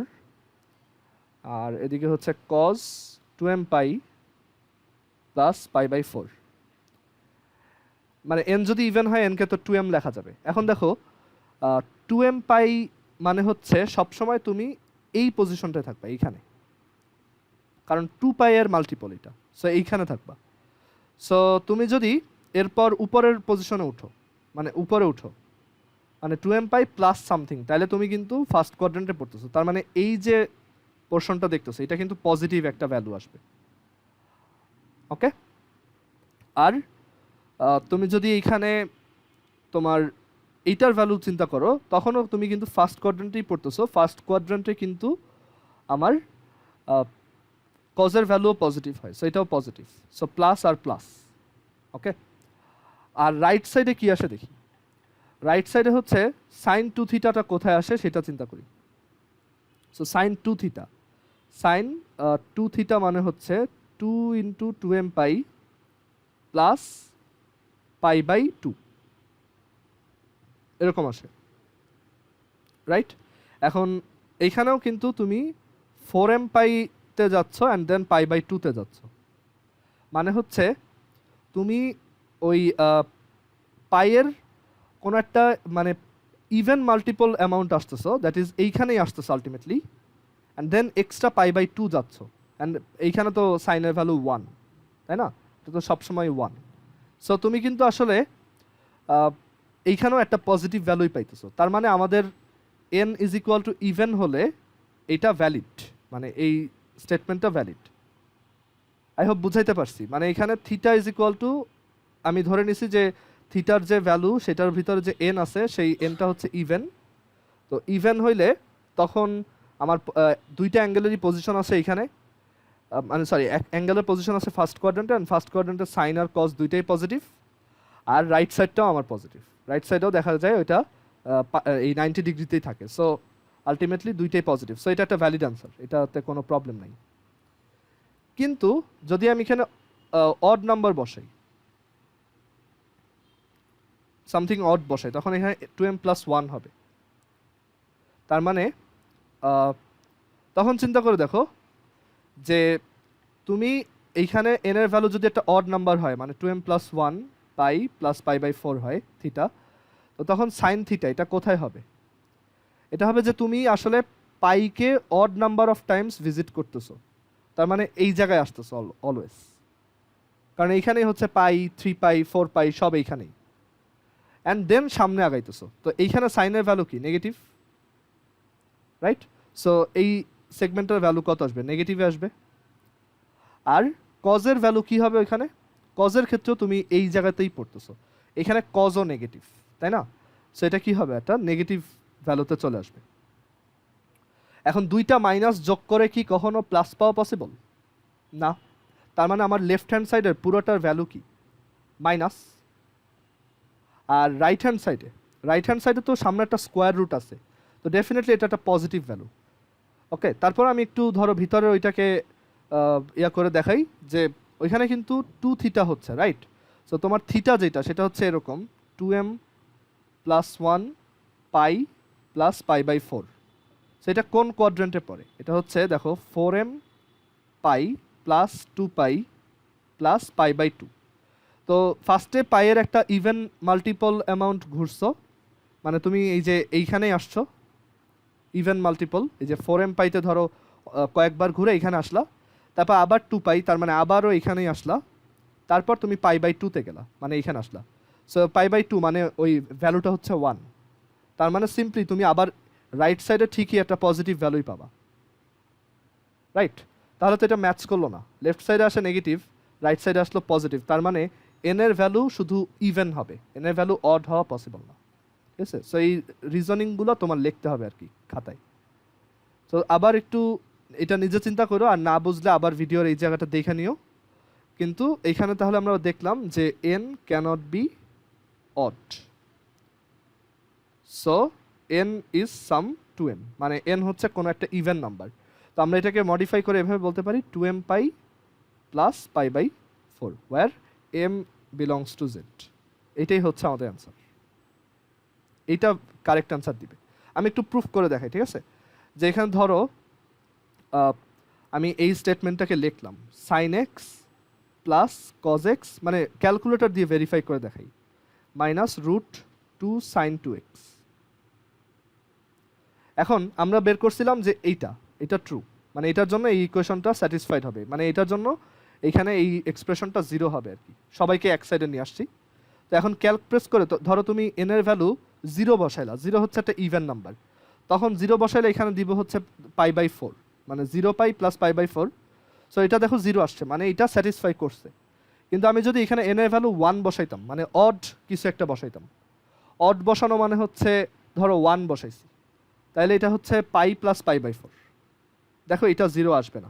আর এদিকে হচ্ছে cos 2m pi plus pi by 4। মানে n যদি ইভেন হয় n কে তো 2m লেখা যাবে। এখন দেখো 2m পাই মানে হচ্ছে সবসময় তুমি এই পজিশনটায় থাকবা এইখানে, কারণ 2 পাই এর মাল্টিপল এটা, সো এইখানে থাকবা। সো তুমি যদি এরপর উপরের পজিশনে উঠো, মানে উপরে উঠো মানে 2m পাই প্লাস সামথিং, তাহলে তুমি কিন্তু ফার্স্ট কোয়াড্রেন্টে পড়তেছো, তার মানে এই যে পোর্শনটা দেখতেছো এটা কিন্তু পজিটিভ একটা ভ্যালু আসবে। ওকে, আর তুমি যদি এইখানে তোমার এইটার ভ্যালু চিন্তা করো তখনও তুমি কিন্তু ফার্স্ট কোয়াড্রেন্টেই পড়তেছো, ফার্স্ট কোয়াড্রেন্টে কিন্তু আমার কজের ভ্যালুও পজিটিভ হয়, সো এটাও পজিটিভ, সো প্লাস আর প্লাস। ওকে, আর রাইট সাইডে কি আসে দেখি, রাইট সাইডে হচ্ছে সাইন 2 থিটাটা কোথায় আসে সেটা চিন্তা করি। So sine 2 theta, sine 2 theta মানে হচ্ছে 2 into 2m pi plus pi by 2, এরকম আসে, রাইট? এখন এইখানেও কিন্তু তুমি 4m পাইতে যাচ্ছ অ্যান্ড দেন পাই বাই 2তে যাচ্ছ, মানে হচ্ছে তুমি ওই পাইয়ের কোনো একটা মানে ইভেন মাল্টিপল অ্যামাউন্ট আসতেছো, দ্যাট ইজ এইখানেই আসতেছো ultimately, and then extra pi by 2 যাচ্ছ, অ্যান্ড এইখানে তো সাইনের ভ্যালু 1, তাই না? এটা তো সবসময় 1। সো তুমি কিন্তু আসলে এইখানেও একটা পজিটিভ ভ্যালুই পাইতেছো, তার মানে আমাদের n is equal two even হলে এটা ভ্যালিড, মানে এই স্টেটমেন্টটা ভ্যালিড। আই হোপ বুঝাইতে পারছি। মানে এখানে থিটা ইজ ইকুয়াল টু, আমি ধরে নিছি যে থিটার যে ভ্যালু সেটার ভিতরে যে n আছে সেই nটা হচ্ছে ইভেন। তো ইভেন হইলে তখন আমার দুইটা অ্যাঙ্গেলেরই পজিশন আছে এইখানে, মানে সরি এক অ্যাঙ্গেলের পজিশন আছে ফার্স্ট কোয়াড্রেন্টে, অ্যান্ড ফার্স্ট কোয়াড্রেন্টে সাইন আর কস দুইটাই পজিটিভ, আর রাইট সাইডটাও আমার পজিটিভ। রাইট সাইডেও দেখা যায় ওইটা এই 90 ডিগ্রিতেই থাকে। সো আলটিমেটলি দুইটাই পজিটিভ। সো এটা একটা ভ্যালিড আনসার, এটাতে কোনো প্রবলেম নাই। কিন্তু যদি আমি এখানে অড নাম্বার বসাই, সামথিং অড বসাই, তখন এখানে 2m + 1 হবে। তার মানে তখন চিন্তা করে দেখো যে তুমি এইখানে n এর ভ্যালু যদি একটা অড নাম্বার হয়, মানে 2m + 1 পাই + π/4 হয় থিটা, তো তখন সাইন থিটা এটা কোথায় হবে? এটা হবে যে তুমি আসলে পাইকে odd number of times visit করতেছো, তার মানে এই জায়গায় আসতেছো অলওয়েজ, কারণ এইখানেই হচ্ছে পাই, 3π, 4π সব এইখানেই, অ্যান্ড দেন সামনে আগাইতেছো। তো এইখানে সাইনের ভ্যালু কি? Negative, right? সো এই সেগমেন্টের ভ্যালু কত আসবে? নেগেটিভে আসবে। আর কজের ভ্যালু কি হবে ওইখানে? কজের ক্ষেত্রেও তুমি এই জায়গাতেই পড়তেছো, এখানে কজও নেগেটিভ, তাই না? সো এটা কি হবে? একটা নেগেটিভ ভ্যালুতে চলে আসবে। এখন দুইটা মাইনাস যোগ করে কি কখনো প্লাস পাওয়া পসিবল? না। তার মানে আমার লেফট হ্যান্ড সাইডের পুরোটার ভ্যালু কি? মাইনাস। আর রাইট হ্যান্ড সাইডে তো সামনে একটা স্কোয়ার রুট আছে, তো ডেফিনেটলি এটা একটা পজিটিভ ভ্যালু। ওকে, তারপর আমি একটু ধরো ভিতরে ওইটাকে ইয়া করে দেখাই যে ওইখানে কিন্তু 2 থিটা হচ্ছে, রাইট? সো তোমার থিটা যেটা সেটা হচ্ছে এরকম 2m + 1 পাই + π/4। সো এটা কোন কোয়াড্রেন্টে পড়ে? এটা হচ্ছে দেখো 4m পাই + 2π + π/2। তো ফার্স্টে পাইয়ের একটা ইভেন মাল্টিপল অ্যামাউন্ট ঘুরছো, মানে তুমি এই যে এইখানেই আসছো ইভেন মাল্টিপল, এই যে 4m পাইতে ধরো কয়েকবার ঘুরে এইখানে আসলা, তারপর আবার 2π, তার মানে আবারও এইখানেই আসলা, তারপর তুমি π/2তে গেলা, মানে এইখানে আসলা। সো π/2 মানে ওই ভ্যালুটা হচ্ছে 1। তার মানে সিম্পলি তুমি আবার রাইট সাইডে ঠিকই একটা পজিটিভ ভ্যালুই পাবা, রাইট? তাহলে তো এটা ম্যাচ করলো না, লেফট সাইডে আসে নেগেটিভ, রাইট সাইডে আসলো পজিটিভ, তার মানে n এর ভ্যালু শুধু ইভেন হবে, n এর ভ্যালু অড হওয়া পসিবল না, ঠিক আছে? সো এই রিজনিংগুলো তোমার লিখতে হবে আর কি খাতায়। তো আবার একটু এটা নিজে চিন্তা করো, আর না বুঝলে আবার ভিডিওর এই জায়গাটা দেখে নিও। কিন্তু এইখানে তাহলে আমরা দেখলাম যে n cannot be odd, so n is some 2m, মানে n হচ্ছে কোনো একটা ইভেন নাম্বার। তো আমরা এটাকে মডিফাই করে এভাবে বলতে পারি 2m pi + π/4 where m belongs to z। এটাই হচ্ছে আমাদের অ্যান্সার, এইটা কারেক্ট অ্যান্সার দিবে। আমি একটু প্রুফ করে দেখাই, ঠিক আছে? যে এখানে ধরো আমি এই স্টেটমেন্টটাকে লিখলাম sin x + cos x, মানে ক্যালকুলেটর দিয়ে ভেরিফাই করে দেখাই, -√2 sin 2x। এখন আমরা বের করছিলাম যে এইটা ট্রু, মানে এটার জন্য এই ইকুয়েশনটা স্যাটিসফাইড হবে, মানে এটার জন্য এইখানে এই এক্সপ্রেশনটা 0 হবে আর কি। সবাইকে এক সাইডে নিয়ে আসছি। তো এখন ক্যালক প্রেস করে ধরো তুমি n এর ভ্যালু 0 বসাইলা, 0 হচ্ছে একটা ইভেন নাম্বার, তখন 0 বসাইলে এখানে দিব হচ্ছে π/4, মানে 0π + π/4। সো এটা দেখো 0 আসছে, মানে এটা স্যাটিসফাই করছে। কিন্তু আমি যদি এখানে n এর ভ্যালু 1 বসাইতাম, মানে অড কিছু একটা বসাইতাম, অড বসানো মানে হচ্ছে ধরো 1 বসাইছি, তাহলে এটা হচ্ছে π + π/4। দেখো এটা 0 আসবে না,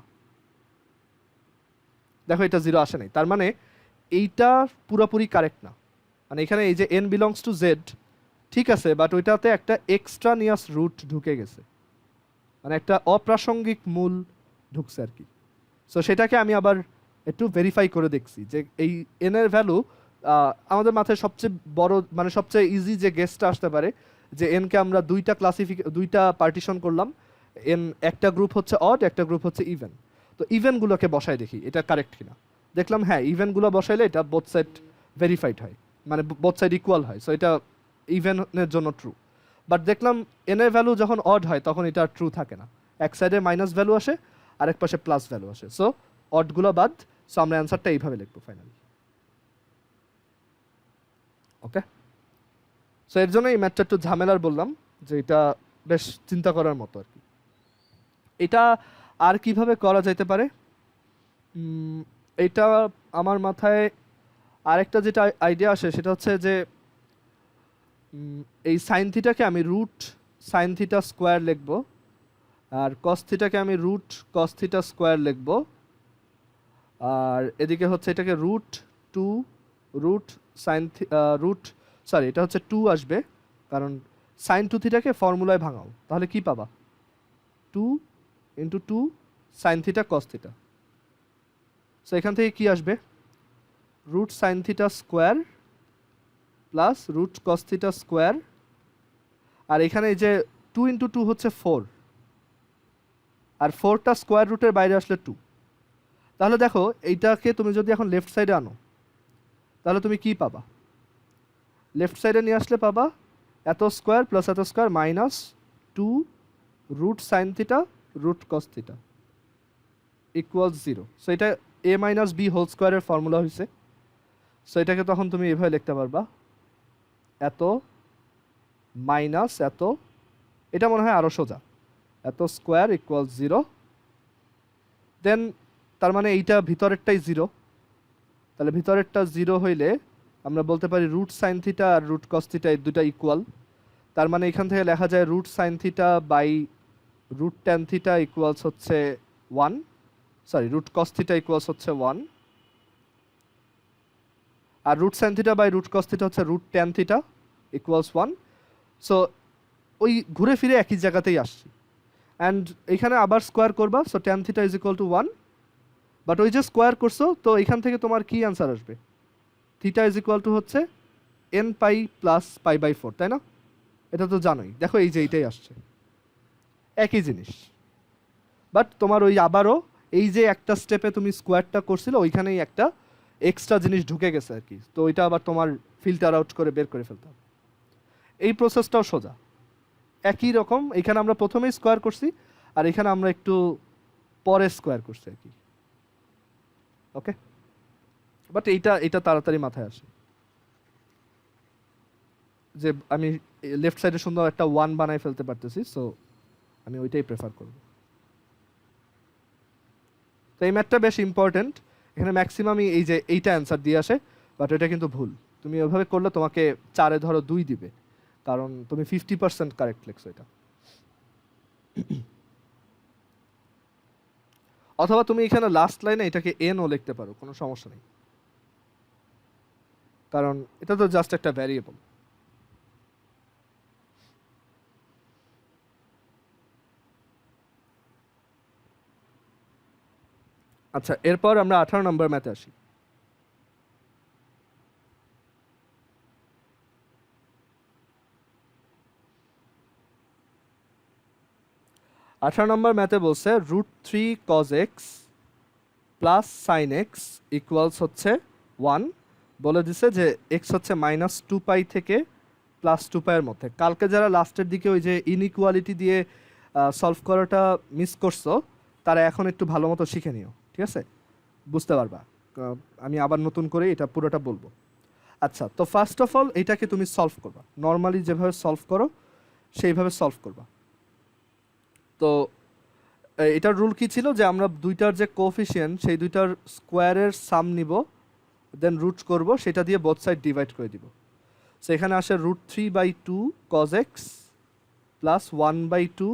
দেখো এটা 0 আসে নাই, তার মানে এইটা পুরোপুরি কারেক্ট না। মানে এখানে এই যে n বিলংস টু z ঠিক আছে, বাট ওইটাতে একটা এক্সট্রানিয়াস রুট ঢুকে গেছে, মানে একটা অপ্রাসঙ্গিক মূল ঢুকছে আর কি। সো সেটাকে আমি আবার একটু ভেরিফাই করে দেখছি যে এই n এর ভ্যালু আমাদের মাথায় সবচেয়ে বড়, মানে সবচেয়ে ইজি যে গেসটা আসতে পারে যে n কে আমরা দুইটা পার্টিশন করলাম, n একটা গ্রুপ হচ্ছে অড, একটা গ্রুপ হচ্ছে ইভেন। তো ইভেনগুলোকে বসাই দেখি এটা কারেক্ট কিনা। দেখলাম হ্যাঁ, ইভেনগুলো বসাইলে এটা বোথ সাইড ভেরিফাইড হয়, মানে বোথ সাইড ইকুয়াল হয়, সো এটা ইভেনের জন্য ট্রু। বাট দেখলাম n এর ভ্যালু যখন অড হয় তখন এটা ট্রু থাকে না, এক সাইডে মাইনাস ভ্যালু আসে, আরেক পাশে প্লাস ভ্যালু আসে। সো অডগুলো বাদ, সো আমরা অ্যান্সারটা এইভাবে লিখবো ফাইনালি। ওকে, সো এর জন্য এই ম্যাথটা একটু ঝামেলার বললাম, যে এটা বেশ চিন্তা করার মতো আর কি। এটা আর কিভাবে করা যেতে পারে, এটা আমার মাথায় আরেকটা যেটা আইডিয়া আসে সেটা হচ্ছে যে এই সাইন থিটাকে আমি রুট সাইন থিটা স্কোয়ার লিখব, আর কস থিটাকে আমি রুট কস থিটা স্কোয়ার লিখব, আর এদিকে হচ্ছে এটাকে root two root sine root sorry এটা হচ্ছে 2 আসবে, কারণ সাইন 2 থিটাকে ফর্মুলায় ভাঙাও, তাহলে কি পাবা 2 into 2 sine theta cos theta. So এখান থেকে কি আসবে, root sine theta square plus root cos theta square, আর এখানে এই যে 2 ইন্টু 2 হচ্ছে 4, আর 4টা স্কোয়ার রুটের বাইরে আসলে 2। তাহলে দেখো এইটাকে তুমি যদি এখন লেফট সাইডে আনো তাহলে তুমি কি পাবা, লেফট সাইডে নিয়ে আসলে পাবা এত স্কোয়ার প্লাস এত square minus 2 root sine theta root cos theta equals 0। So এটা a মাইনাস বি হোল স্কোয়ারের ফর্মুলা হয়েছে। সো এটাকে তখন তুমি এভাবে লিখতে পারবা, এত মাইনাস এত, এটা মনে হয় আরও সোজা, এত স্কোয়ার ইকুয়ালস 0। দেন তার মানে এইটা ভিতরেরটাই 0, তাহলে ভিতরেরটা 0 হইলে আমরা বলতে পারি রুট সাইন থিটা আর রুট কস থিটা এই দুটা ইকুয়াল। তার মানে এখান থেকে লেখা যায় root sine theta by root tan theta equals হচ্ছে 1, sorry root cos theta equals হচ্ছে 1, আর root sine theta by root cos theta হচ্ছে root tan theta equals 1। So ওই ঘুরে ফিরে একই জায়গাতেই আসছি, অ্যান্ড এখানে আবার স্কোয়ার করবা, so tan theta is equal two 1, but ওই যে স্কোয়ার করছো তো এখান থেকে তোমার কি অ্যান্সার আসবে, থিটা ইজ ইকুয়াল টু হচ্ছে n pi plus pi by 4, তাই না? এটা তো জানোই, দেখো এই যে এইটাই আসছে, একই জিনিস। বাট তোমার ওই আবারও এই যে একটা স্টেপে তুমি স্কোয়ারটা করছিলে ওইখানেই একটা এক্সট্রা জিনিস ঢুকে গেছে আর কি, তো ওইটা আবার তোমার ফিল্টার আউট করে বের করে ফেলতে হবে। এই প্রসেসটাও সোজা, একই রকম। এখানে আমরা প্রথমেই স্কোয়ার করছি, আর এখানে আমরা একটু পরে স্কোয়ার করছি আর কি। ওকে, বাট এইটা তাড়াতাড়ি মাথায় আসে যে আমি লেফট সাইডে সুন্দর একটা 1 বানাই ফেলতে পারতেছি, সো আমি ওইটাই প্রেফার করব। তো এই ম্যাথটা বেশ ইম্পর্টেন্ট, এখানে ম্যাক্সিমামই এই যে এইটা অ্যান্সার দিয়ে আসে, বাট এটা কিন্তু ভুল। তুমি ওইভাবে করলে তোমাকে 4-এ ধরো 2 দিবে, কারণ তুমি 50% কারেক্ট লিখছো এটা। অথবা তুমি এখানে লাস্ট লাইনে এটাকে এনও লিখতে পারো, কোনো সমস্যা নেই, কারণ এটা তো জাস্ট একটা ভ্যারিয়েবল। আচ্ছা, এরপর আমরা 18 নম্বর ম্যাথে আসি। নম্বর ম্যাথে বলছে √3 cos x plus sine x equals হচ্ছে 1, বলে দিছে যে এক্স হচ্ছে -2π থেকে +2π এর মধ্যে। কালকে যারা লাস্টের দিকে ওই যে ইনইকুয়ালিটি দিয়ে সলভ করাটা মিস করছো তারা এখন একটু ভালো মতো শিখে নিও, ঠিক আছে? বুঝতে পারবা, আমি আবার নতুন করে এটা পুরোটা বলবো। আচ্ছা, তো ফার্স্ট অফ অল এটাকে তুমি সলভ করবা, নর্মালি যেভাবে সলভ করো সেইভাবে সলভ করবা। তো এটার রুল কি ছিল যে আমরা দুইটার যে কোএফিসিয়েন্ট সেই দুইটার স্কোয়ারের সাম নিব, দেন রুট করব, সেটা দিয়ে বোথ সাইড ডিভাইড করে দিব। সো এখানে আসে √3/2 cos x plus 1/2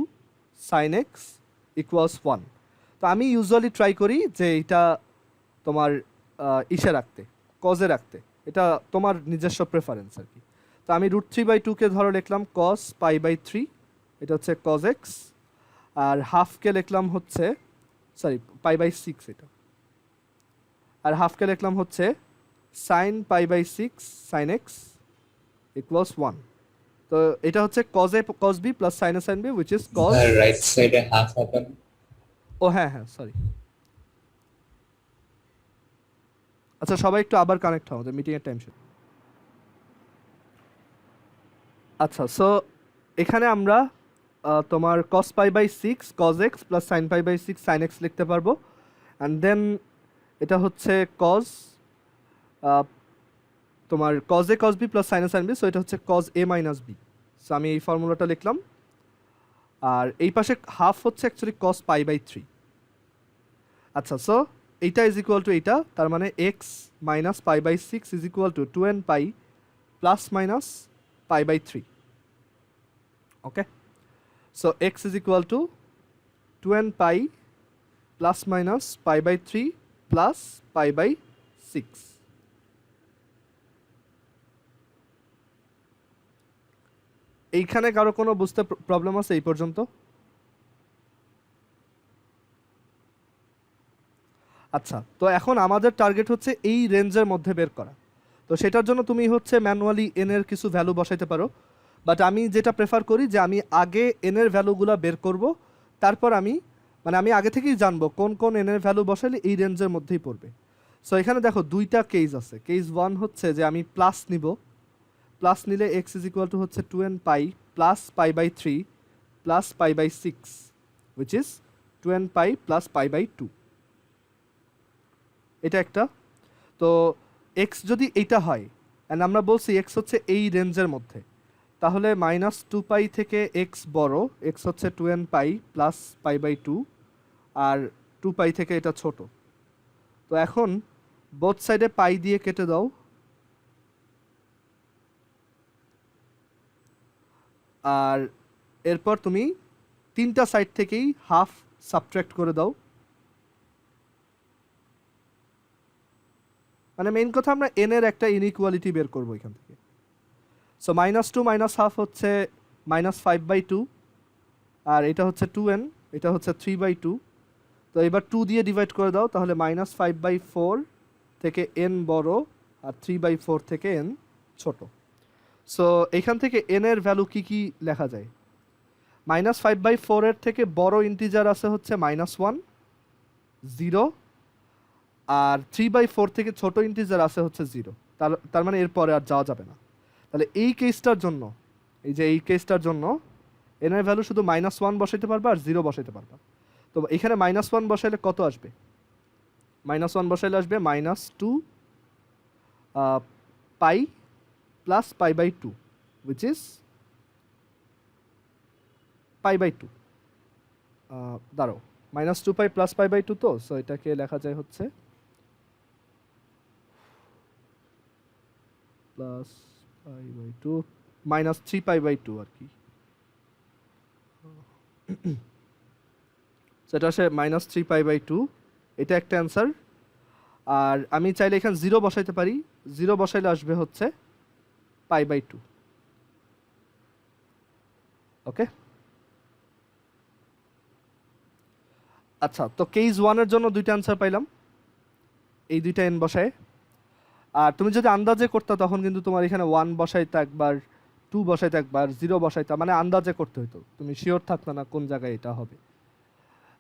sin x equals 1। তো আমি ইউজুয়ালি ট্রাই করি যে এটা তোমার ইসে রাখতে, কজে রাখতে, এটা তোমার নিজস্ব প্রেফারেন্স আর কি। তো আমি √3/2কে ধরো লিখলাম cos π/3, এটা হচ্ছে cos x, আর হাফকে লিখলাম হচ্ছে সরি π/6, এটা, আর হাফকে লিখলাম হচ্ছে sin π/6 sin x ইকুয়ালস 1। তো এটা হচ্ছে cos a cos b plus sin a sin b which is cos, right সাইডে হাফ হবে। ও হ্যাঁ হ্যাঁ সরি। আচ্ছা, সবাই একটু আবার কানেক্ট হও, আমাদের মিটিং এর টাইম শেষ। আচ্ছা, সো এখানে আমরা তোমার cos π/6 cos x plus sin π/6 sin x লিখতে পারবো, অ্যান্ড দেন এটা হচ্ছে cos তোমার cos a cos b plus sin a sin b, so এটা হচ্ছে cos a minus b। So আমি এই ফর্মুলাটা লিখলাম, আর এই পাশে হাফ হচ্ছে অ্যাকচুয়ালি cos পাই বাই 3। আচ্ছা, সো এইটা ইজ ইকুয়াল টু এইটা, তার মানে X minus pi by 6 is equal to 2n pi plus minus pi by 3। Okay, so X is equal to 2n pi plus minus pi by 3 plus pi by 6। এইখানে কারো কোনো বুঝতে problem আছে এই পর্যন্ত? আচ্ছা, তো এখন আমাদের টার্গেট হচ্ছে এই রেঞ্জের মধ্যে বের করা। তো সেটার জন্য তুমি হচ্ছে ম্যানুয়ালি এন এর কিছু ভ্যালু বসাইতে পারো, বাট আমি যেটা প্রেফার করি যে আমি আগে এন এর ভ্যালুগুলো বের করব, তারপর আমি আগে থেকেই জানবো কোন কোন এন এর ভ্যালু বসাইলে এই রেঞ্জের মধ্যেই পড়বে। সো এখানে দেখো দুইটা কেস আছে। কেস 1 হচ্ছে যে আমি প্লাস নিব, প্লাস নিলে এক্স ইজ ইকুয়াল টু হচ্ছে 2n pi plus pi by 3 plus pi by 6, which is 2n pi plus pi by 2। এটা একটা। তো এক্স যদি এইটা হয়, অ্যান্ড আমরা বলছি এক্স হচ্ছে এই রেঞ্জের মধ্যে, তাহলে মাইনাস 2 পাই থেকে এক্স বড়, এক্স হচ্ছে 2n pi plus pi by 2, R 2 pi থেকে এটা ছোট। তো এখন বোথ সাইডে পাই দিয়ে কেটে দাও, আর এরপর তুমি তিনটা সাইড থেকেই হাফ সাবট্রাক্ট করে দাও। মানে মেইন কথা আমরা এন এর একটা ইনইকুয়ালিটি বের করবো এখান থেকে। সো মাইনাস 2 মাইনাস হাফ হচ্ছে মাইনাস 5/2, আর এটা হচ্ছে 2n, এটা হচ্ছে 3/2। তো এবার 2 দিয়ে ডিভাইড করে দাও, তাহলে মাইনাস 5/4 থেকে n বড় আর 3/4 থেকে n ছোট। সো এখান থেকে n এর ভ্যালু কি কি লেখা যায়? মাইনাস 5/4 এর থেকে বড় ইন্টিজার আছে হচ্ছে -1, 0, আর 3/4 থেকে ছোট ইন্টিজার আছে হচ্ছে 0। তার মানে এরপরে আর যাওয়া যাবে না। তাহলে এই কেসটার জন্য, এই কেসটার জন্য n এর ভ্যালু শুধু -1 বসাইতে পারবা আর 0 বসাইতে পারবা। তো এখানে -1 বসাইলে কত আসবে? -1 বসাইলে আসবে -2 pi plus pi by 2, which is pi by 2। দাঁড়াও, -2 পাই প্লাস পাই বাই 2, তো সো এটাকে লেখা যায় হচ্ছে plus pi by 2 -3 pi by 2 আর কি। সেটা আসে -3 পাই বাই 2, এটা একটা অ্যান্সার। আর আমি চাইলে এখানে 0 বসাইতে পারি, 0 বসাইলে আসবে হচ্ছে পাই বাই 2। ওকে, আচ্ছা, তো কেস 1 এর জন্য দুইটা অ্যান্সার পাইলাম, এই দুইটা n বসায়। আর তুমি যদি আন্দাজে করতে তখন কিন্তু তোমার এখানে 1 বসাইতে একবার, 2 বসাইতে একবার, 0 বসাইতে, মানে আন্দাজে করতে হইতো, তুমি শিওর থাকতো না কোন জায়গায় এটা হবে।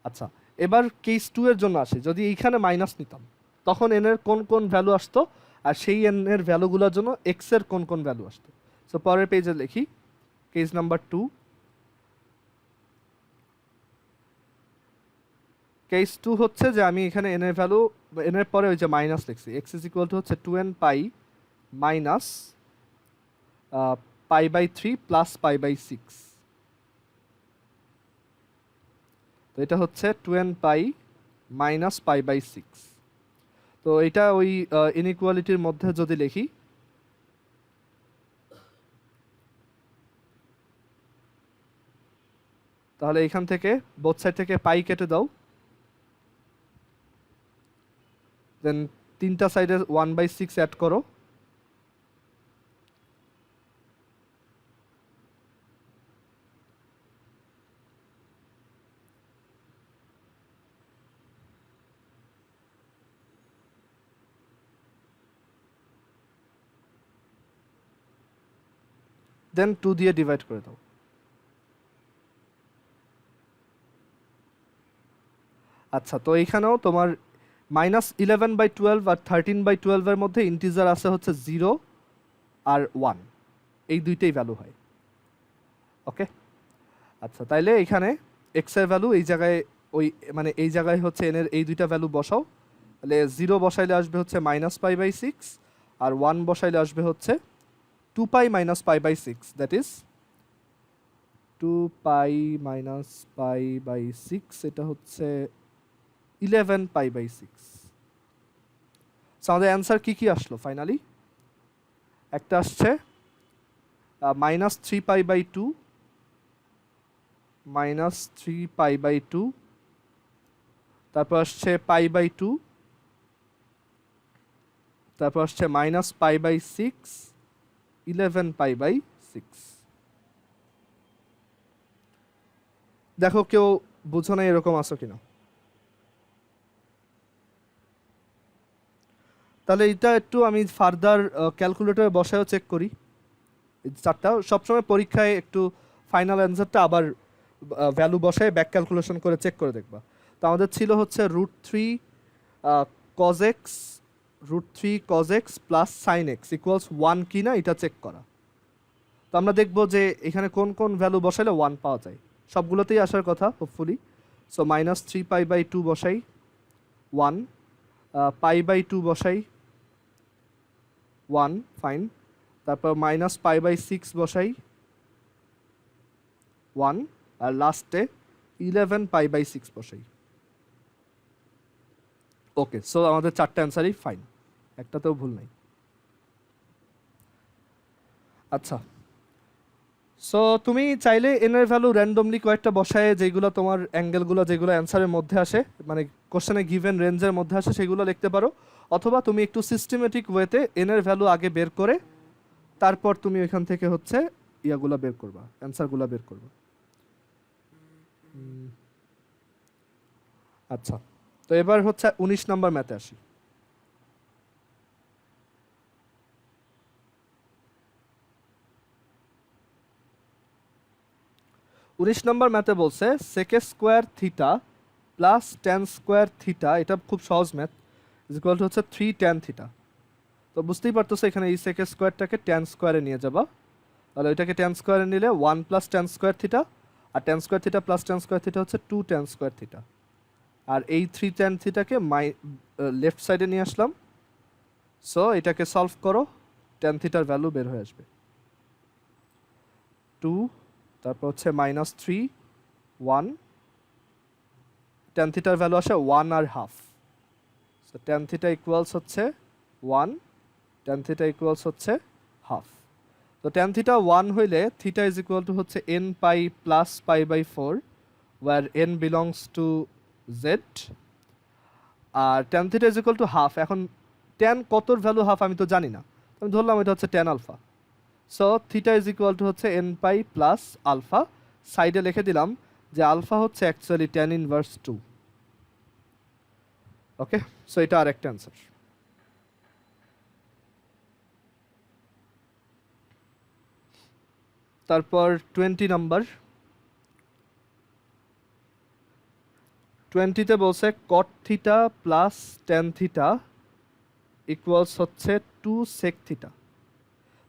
আচ্ছা, এবার কেস 2 এর জন্য আসি। যদি এইখানে মাইনাস নিতাম তখন n এর কোন কোন ভ্যালু আসতো, আর সেই n এর ভ্যালুগুলোর জন্য x এর কোন কোন ভ্যালু আসতো। সো পরের পেজে লিখি কেস নাম্বার 2। কেস 2 হচ্ছে যে আমি এখানে n এর ভ্যালু, n এর পরে ওই যে মাইনাস লিখছি, x ইজ ইকুয়াল টু হচ্ছে 2n pi minus pi by 3 plus pi by 6। তো এটা হচ্ছে 2n pi minus pi by 6। তো এটা ওই ইনইকুয়ালিটির মধ্যে যদি লিখি, তাহলে এখান থেকে বোথ সাইড থেকে পাই কেটে দাও, দেন তিনটা সাইডে 1/6 অ্যাড করো, দেন 2 দিয়ে ডিভাইড করে দাও। আচ্ছা, তো এইখানেও তোমার -11/12 আর 13/12 এর মধ্যে ইন্টিজার আছে হচ্ছে 0 আর 1, এই দুইটাই ভ্যালু হয়। ওকে, আচ্ছা, তাইলে এখানে x এর ভ্যালু এই জায়গায়, ওই মানে এই জায়গায় হচ্ছে n এর এই দুইটা ভ্যালু বসাও। তাহলে 0 বসাইলে আসবে হচ্ছে -পাই বাই 6, আর 1 বসাইলে আসবে হচ্ছে 2 pi minus pi by 6, that is 2 pi minus pi by 6, এটা হচ্ছে 11 পাই বাই 6। সো আমাদের অ্যান্সার কি আসলো ফাইনালি? একটা আসছে minus 3 pi by 2, minus 3 pi by 2, তারপর আসছে পাই বাই 2, তারপর আসছে minus pi by 6, 11 pi by 6। দেখো কেউ বুঝো না এরকম আসো কিনা। তাহলে এটা একটু আমি ফার্দার ক্যালকুলেটরে বসায়ও চেক করি। এই চারটা সবসময় পরীক্ষায় একটু ফাইনাল অ্যান্সারটা আবার ভ্যালু বসায় ব্যাক ক্যালকুলেশন করে চেক করে দেখবা। তো আমাদের ছিল হচ্ছে √3 cos x plus sine x equals 1 কিনা এটা চেক করা। তো আমরা দেখবো যে এখানে কোন কোন ভ্যালু বসাইলে 1 পাওয়া যায়। সবগুলোতেই আসার কথা hopefully. So minus 3 pi by 2 বসাই 1, পাই বাই 2 বসাই 1, ফাইন। তারপর মাইনাস পাই বাই 6 বসাই 1, আর লাস্টে 11 পাই বাই 6 বসাই। ওকে, সো আমাদের চারটে অ্যান্সারই ফাইন, একটাতেও ভুল নাই। আচ্ছা, সো তুমি চাইলে এন এর ভ্যালু র্যান্ডমলি কয়েকটা বসায় যেগুলো তোমার অ্যাঙ্গেলগুলো যেগুলো অ্যান্সারের মধ্যে আসে, মানে কোশ্চেনে গিভেন রেঞ্জের মধ্যে আসে সেগুলো লিখতে পারো। অথবা তুমি একটু সিস্টেমেটিক ওয়েতে এন এর ভ্যালু আগে বের করে তারপর তুমি ওইখান থেকে হচ্ছে ইয়াগুলো বের করবা, অ্যান্সারগুলো বের করবা। আচ্ছা, তো এবার হচ্ছে 19 নাম্বার ম্যাথে আসি। উনিশ নম্বর ম্যাথে বলছে sec square theta plus tan square theta, এটা খুব সহজ ম্যাথ, ইজ ইকুয়াল টু হচ্ছে 3 ট্যান থিটা। তো বুঝতেই পারতেছো এখানে এই সেক স্কোয়ারটাকে ট্যান স্কোয়ারে নিয়ে যাবা, তাহলে ওইটাকে ট্যান স্কোয়ারে নিলে 1 প্লাস ট্যান স্কোয়ার থিটা, আর tan square theta plus tan square theta হচ্ছে 2 ট্যান স্কোয়ার থিটা। আর এই 3 ট্যান থিটাকে লেফট সাইডে নিয়ে আসলাম। সো এটাকে সলভ করো, ট্যান থিটার ভ্যালু বের হয়ে আসবে 2, তারপর হচ্ছে মাইনাস 3, 1, ট্যান থিটার ভ্যালু আসে 1 আর half. So tan theta equals হচ্ছে 1, ট্যান থিটা ইকুয়ালস হচ্ছে হাফ। তো ট্যান থিটা 1 হইলে থিটা ইজ ইকুয়াল টু হচ্ছে n pi plus pi by 4, where n belongs to z. আর tan theta is equal to half. এখন tan কতর value half আমি তো জানি না, আমি ধরলাম এটা হচ্ছে tan alpha. So theta is equal to হচ্ছে n পাই প্লাস আলফা। সাইডে লিখে দিলাম যে আলফা হচ্ছে actually tan inverse 2। Okay, so এটা আরেকটা অ্যান্সার। তারপর 20 নাম্বার, 20তে বলছে কট theta plus tan theta equals হচ্ছে 2 সেক থিটা।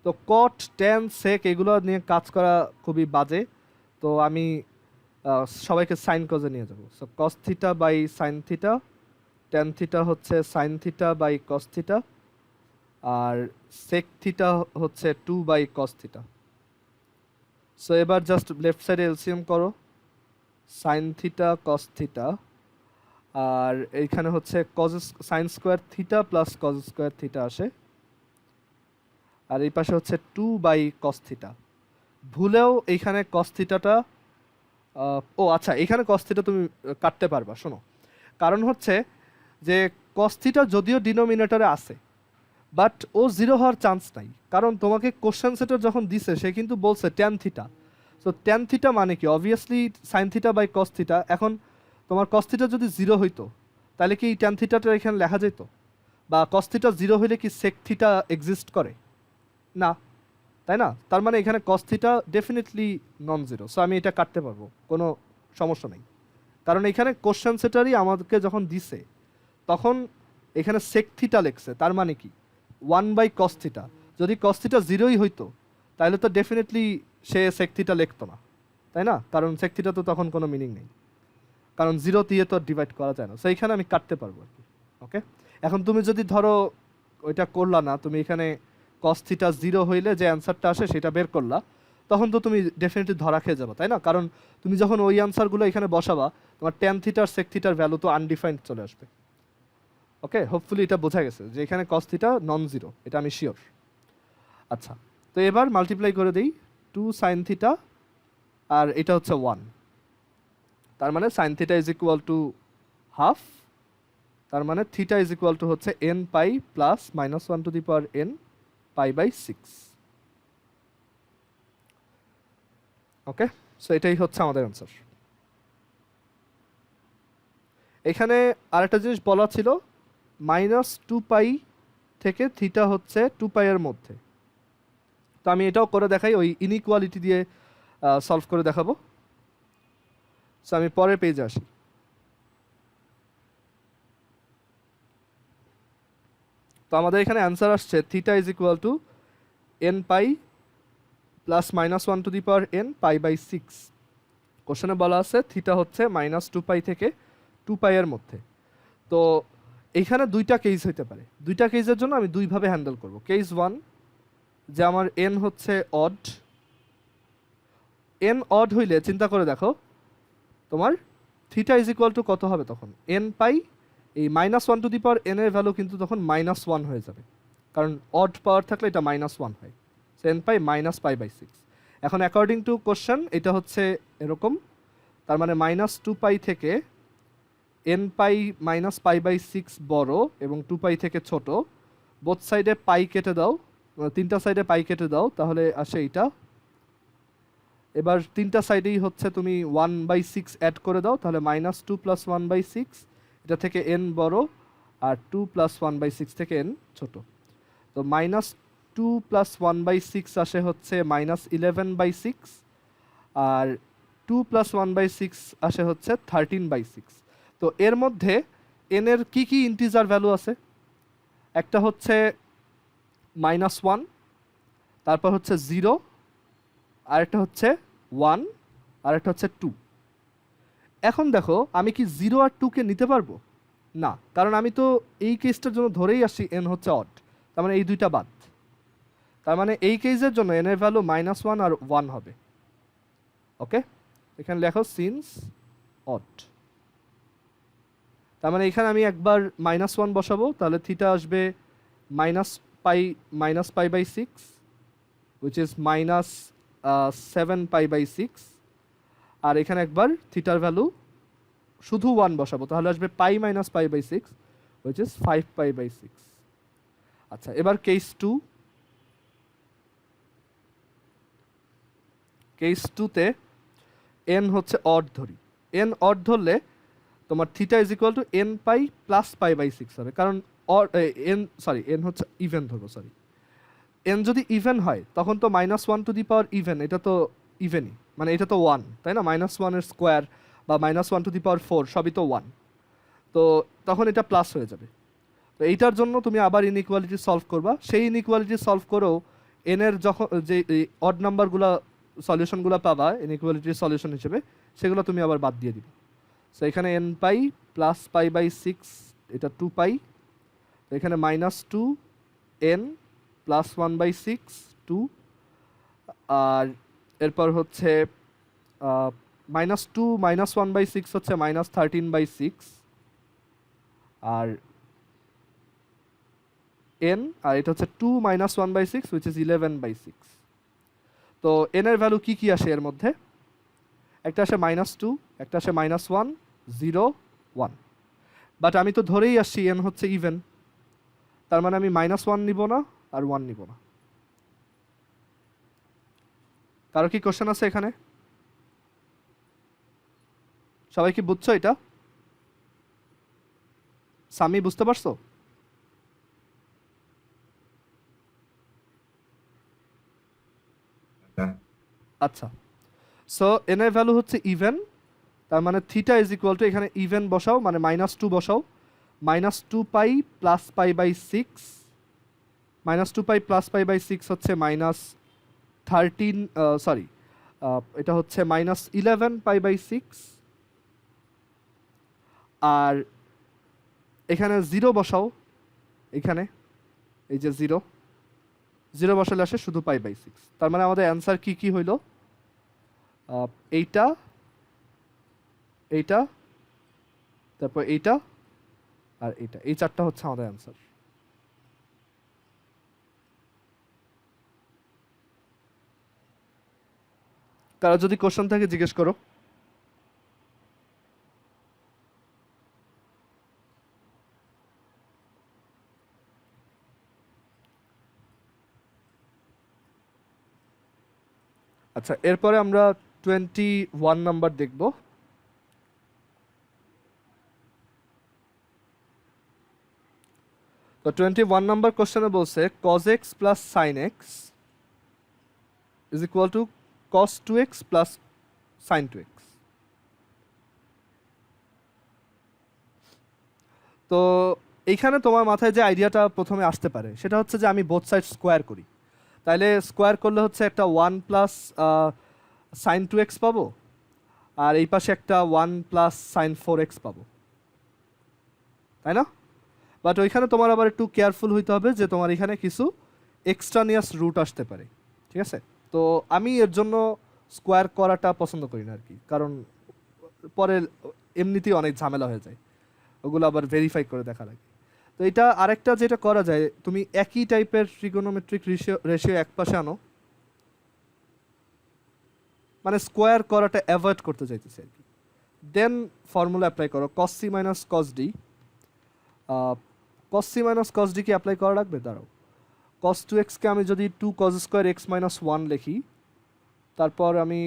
তো কট, ট্যান, সেক এগুলো নিয়ে কাজ করা খুবই বাজে, তো আমি সবাইকে সাইন কজে নিয়ে যাবো। So cos theta by sine theta, tan theta হচ্ছে sine theta by cos theta, আর সেক থিটা হচ্ছে 2 বাই কস থিটা। সো এবার জাস্ট লেফট সাইডে এলসিএম করো, সাইন থিটা কস থিটা, আর এইখানে হচ্ছে cos sine square theta plus cos square theta আসে, আর এই পাশে হচ্ছে 2 বাই কস থিটা। ভুলেও এইখানে কস থিটাটা ও আচ্ছা, এখানে কস থিটা তুমি কাটতে পারবা, শোনো। কারণ হচ্ছে যে কস থিটা যদিও ডিনোমিনেটরে আছে, বাট ও 0 হওয়ার চান্স নাই, কারণ তোমাকে কোশ্চেন সেটার যখন দিছে সে কিন্তু বলছে tan theta. So tan theta মানে কি, obviously sine theta by cos theta. এখন তোমার কস থিটা যদি 0 হইতো তাহলে কি ট্যান থিটাটা এখানে লেখা যেত? বা কস থিটা 0 হইলে কি সেক থিটা এক্সিস্ট করে? না, তাই না? তার মানে এখানে cos theta definitely non zero. So আমি এটা কাটতে পারবো, কোনো সমস্যা নেই। কারণ এখানে কোশ্চেন সেটারই আমাদেরকে যখন দিছে তখন এখানে সেক থিটা লেখছে, তার মানে কি 1 বাই কস থিটা। যদি কস থিটা 0ই হইতো তাহলে তো ডেফিনেটলি সে সেক থিটা লিখতো না, তাই না? কারণ সেক থিটা তো তখন কোনো মিনিং নেই, কারণ 0 দিয়ে তো ডিভাইড করা যায় না। সো এইখানে আমি কাটতে পারবো আর কি। ওকে, এখন তুমি যদি ধরো ওইটা করলা না, তুমি এখানে cos থিটা 0 হইলে যে অ্যান্সারটা আসে সেটা বের করলা, তখন তো তুমি ডেফিনেটলি ধরা খেয়ে যাবে, তাই না? কারণ তুমি যখন ওই অ্যান্সারগুলো এখানে বসাবা, তোমার tan থিটার sec থিটার ভ্যালু তো আনডিফাইন্ড চলে আসবে। ওকে, হোপফুলি এটা বোঝা গেছে যে এখানে cos থিটা নন জিরো, এটা আমি শিওর। আচ্ছা, তো এবার মাল্টিপ্লাই করে দিই 2 sin থিটা, আর এটা হচ্ছে 1, তার মানে sin theta is equal to half, তার মানে থিটা ইজ ইকুয়াল টু হচ্ছে n pi plus minus 1 to the power n pi by 6। Okay, so এটাই হচ্ছে আমাদের অ্যান্সার। এখানে আরেকটা জিনিস বলা ছিল, মাইনাস 2 পাই থেকে থিটা হচ্ছে 2 পাই এর মধ্যে। তো আমি এটাও করে দেখাই, ওই ইনইকুয়ালিটি দিয়ে সলভ করে দেখাবো। সো আমি পরের পেজে আসি। তো আমাদের এখানে অ্যান্সার আসছে theta is equal to n pi plus minus 1 to the power n pi by 6। কোশ্চেনে বলা আছে থিটা হচ্ছে মাইনাস 2 পাই থেকে 2 পাই এর মধ্যে। তো এইখানে দুইটা কেস হইতে পারে, দুইটা কেসের জন্য আমি দুইভাবে হ্যান্ডেল করব। কেস 1, যে আমার n হচ্ছে অড, n অড হইলে চিন্তা করে দেখো তোমার থিটা ইজ ইকুয়াল টু কত হবে তখন, n পাই, এই minus 1 to the power n এর ভ্যালু কিন্তু তখন মাইনাস 1 হয়ে যাবে, কারণ অড পাওয়ার থাকলে এটা মাইনাস 1 হয়। So n pi minus pi by 6। এখন অ্যাকর্ডিং টু কোশ্চেন এটা হচ্ছে এরকম, তার মানে মাইনাস 2 পাই থেকে n pi minus pi by 6 বড় এবং 2 পাই থেকে ছোট, বোথ সাইডে পাই কেটে দাও, তিনটা সাইডে পাই কেটে দাও, তাহলে আসে এইটা। এবার তিনটা সাইডেই হচ্ছে তুমি 1/6 অ্যাড করে দাও, তাহলে মাইনাস 2 প্লাস 1/6, এটা থেকে n বড়, আর 2 প্লাস 1/6 থেকে n ছোট। তো মাইনাস 2 প্লাস 1/6 আসে হচ্ছে মাইনাস 11/6, আর 2 প্লাস 1/6 আসে হচ্ছে 13/6। তো এর মধ্যে n এর কি কি ইন্টিজার ভ্যালু আছে? একটা হচ্ছে মাইনাস 1, তারপর হচ্ছে 0, আরেকটা হচ্ছে 1, আরেকটা হচ্ছে 2। এখন দেখো আমি কি 0 আর 2কে নিতে পারবো? না, কারণ আমি তো এই কেসটার জন্য ধরেই আসছি n হচ্ছে অড, তার মানে এই দুইটা বাদ। তার মানে এই কেসের জন্য n এর ভ্যালু মাইনাস 1 আর 1 হবে। ওকে, এখানে লেখো সিন্স অড, তার মানে এখানে আমি একবার মাইনাস 1 বসাবো, তাহলে থিটা আসবে minus pi by 6, which is minus 7 pi by 6, আর এখানে একবার থিটার ভ্যালু শুধু 1 বসাবো, তাহলে আসবে pi minus pi by 6, which is 5 pi by 6। আচ্ছা, এবার কেস 2। কেস 2তে n হচ্ছে অড ধরি, n অড ধরলে তোমার theta is equal to n pi plus pi by 6 হবে, কারণ n হচ্ছে ইভেন ধরবো, সরি, n যদি ইভেন হয় তখন তো minus 1 to the power even, এটা তো ইভেনই, মানে এটা তো 1, তাই না? মাইনাস 1 এর স্কোয়ার বা মাইনাস 1 টু দি পাওয়ার 4 সবই তো 1, তো তখন এটা প্লাস হয়ে যাবে। তো এইটার জন্য তুমি আবার ইনইকুয়ালিটি সলভ করবা, সেই ইনইকুয়ালিটি সলভ করেও n এর যখন যে অড নাম্বারগুলো সলিউশনগুলো পাবা ইনইকুয়ালিটির সলিউশন হিসেবে, সেগুলো তুমি আবার বাদ দিয়ে দিবে। সো এখানে n pi plus pi by 6, এটা 2 পাই, তো এখানে মাইনাস 2 n প্লাস 1/6 2, আর এরপর হচ্ছে মাইনাস 2 মাইনাস 1/6 হচ্ছে মাইনাস 13/6, আর n, আর এটা হচ্ছে 2 মাইনাস 1/6 উইচ ইজ 11/6। তো n এর ভ্যালু কি কি আসে এর মধ্যে? একটা আসে মাইনাস 2, একটা আসে মাইনাস 1, 0, 1। বাট আমি তো ধরেই আসছি n হচ্ছে ইভেন, তার মানে আমি মাইনাস 1 নিব না আর 1 নিব না। কারো কি কোশ্চেন আছে এখানে? সবাই কি বুঝছো এটা? সামি বুঝতে পারছো? আচ্ছা, সো n এর ভ্যালু হচ্ছে ইভেন, তার মানে থিটা ইজ ইকুয়াল টু, এখানে ইভেন বসাও মানে মাইনাস 2 বসাও, minus 2 pi plus pi by 6, minus 2 pi plus pi by 6 হচ্ছে মাইনাস 13, সরি, এটা হচ্ছে মাইনাস 11 পাই বাই 6, আর এখানে 0 বসাও এখানে, এই যে 0 বসালে আসে শুধু π/6। তার মানে আমাদের অ্যান্সার কি হইল? এইটা, এইটা, তারপর এইটা আর এইটা, এই 4টা হচ্ছে আমাদের অ্যান্সার। কারো যদি কোশ্চেন থাকে জিজ্ঞেস করো। আচ্ছা, এরপরে আমরা 21 নাম্বার দেখব। তো 21 নাম্বার কোশ্চেনে বলছে cos x plus sin x is equal two cos 2x plus sin 2x। তো এইখানে তোমার মাথায় যে আইডিয়াটা প্রথমে আসতে পারে সেটা হচ্ছে যে আমি বোথ সাইড স্কোয়ার করি। তাইলে স্কোয়ার করলে হচ্ছে একটা 1 প্লাস সাইন 2x পাবো, আর এই পাশে একটা 1 প্লাস সাইন 4x পাবো, তাই না? বাট ওইখানে তোমার আবার একটু কেয়ারফুল হইতে হবে যে তোমার এখানে কিছু এক্সট্রানিয়াস রুট আসতে পারে, ঠিক আছে? তো আমি এর জন্য স্কোয়ার করাটা পছন্দ করি না আর কি, কারণ পরে এমনিতেই অনেক ঝামেলা হয়ে যায়, ওগুলো আবার ভেরিফাই করে দেখা লাগে। তো এটা আরেকটা যেটা করা যায়, তুমি একই টাইপের ট্রিগোনোমেট্রিক রেশিও এক পাশে আনো, মানে স্কোয়ার করাটা অ্যাভয়েড করতে চাইতেছি আর কি। দেন ফর্মুলা অ্যাপ্লাই করো, cos c minus cos d। cos c minus cos d কি অ্যাপ্লাই করা লাগবে? দাঁড়াও, cos 2x-কে আমি যদি 2 cos স্কোয়ার x মাইনাস 1 লিখি, তারপর আমি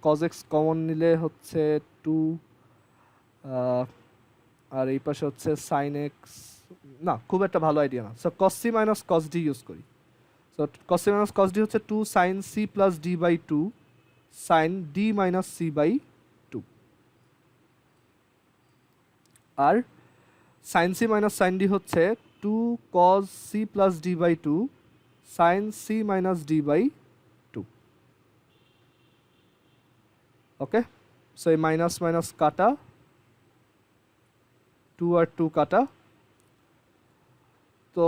cos x কমন নিলে হচ্ছে 2, আর এই পাশে হচ্ছে sin x, না খুব একটা ভালো আইডিয়া না। So cos c minus cos d use করি। So cos c minus cos d হচ্ছে 2 sin c plus d by 2 sin d minus c by 2, আর sin c minus sin d হচ্ছে 2 cos c plus d by 2 sin c minus d by 2। Okay, so এই minus minus কাটা, 2 আর 2 কাটা। তো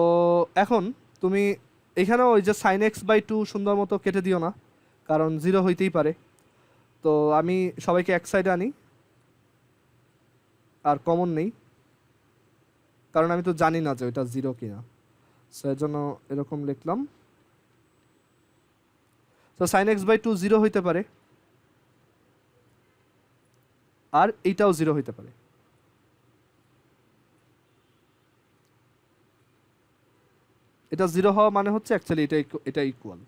এখন তুমি এখানেও ওই যে sin x বাই 2 সুন্দর মতো কেটে দিও না, কারণ 0 হইতেই পারে। তো আমি সবাইকে এক সাইডে আনি আর কমন নেই, কারণ আমি তো জানি না যে ওইটা 0 কিনা, সো এর জন্য এরকম লিখলাম। তো sin x বাই 2 0 হইতে পারে, আর এইটাও 0 হইতে পারে। এটা 0 হওয়া মানে হচ্ছে অ্যাকচুয়ালি এটা ইকুয়াল।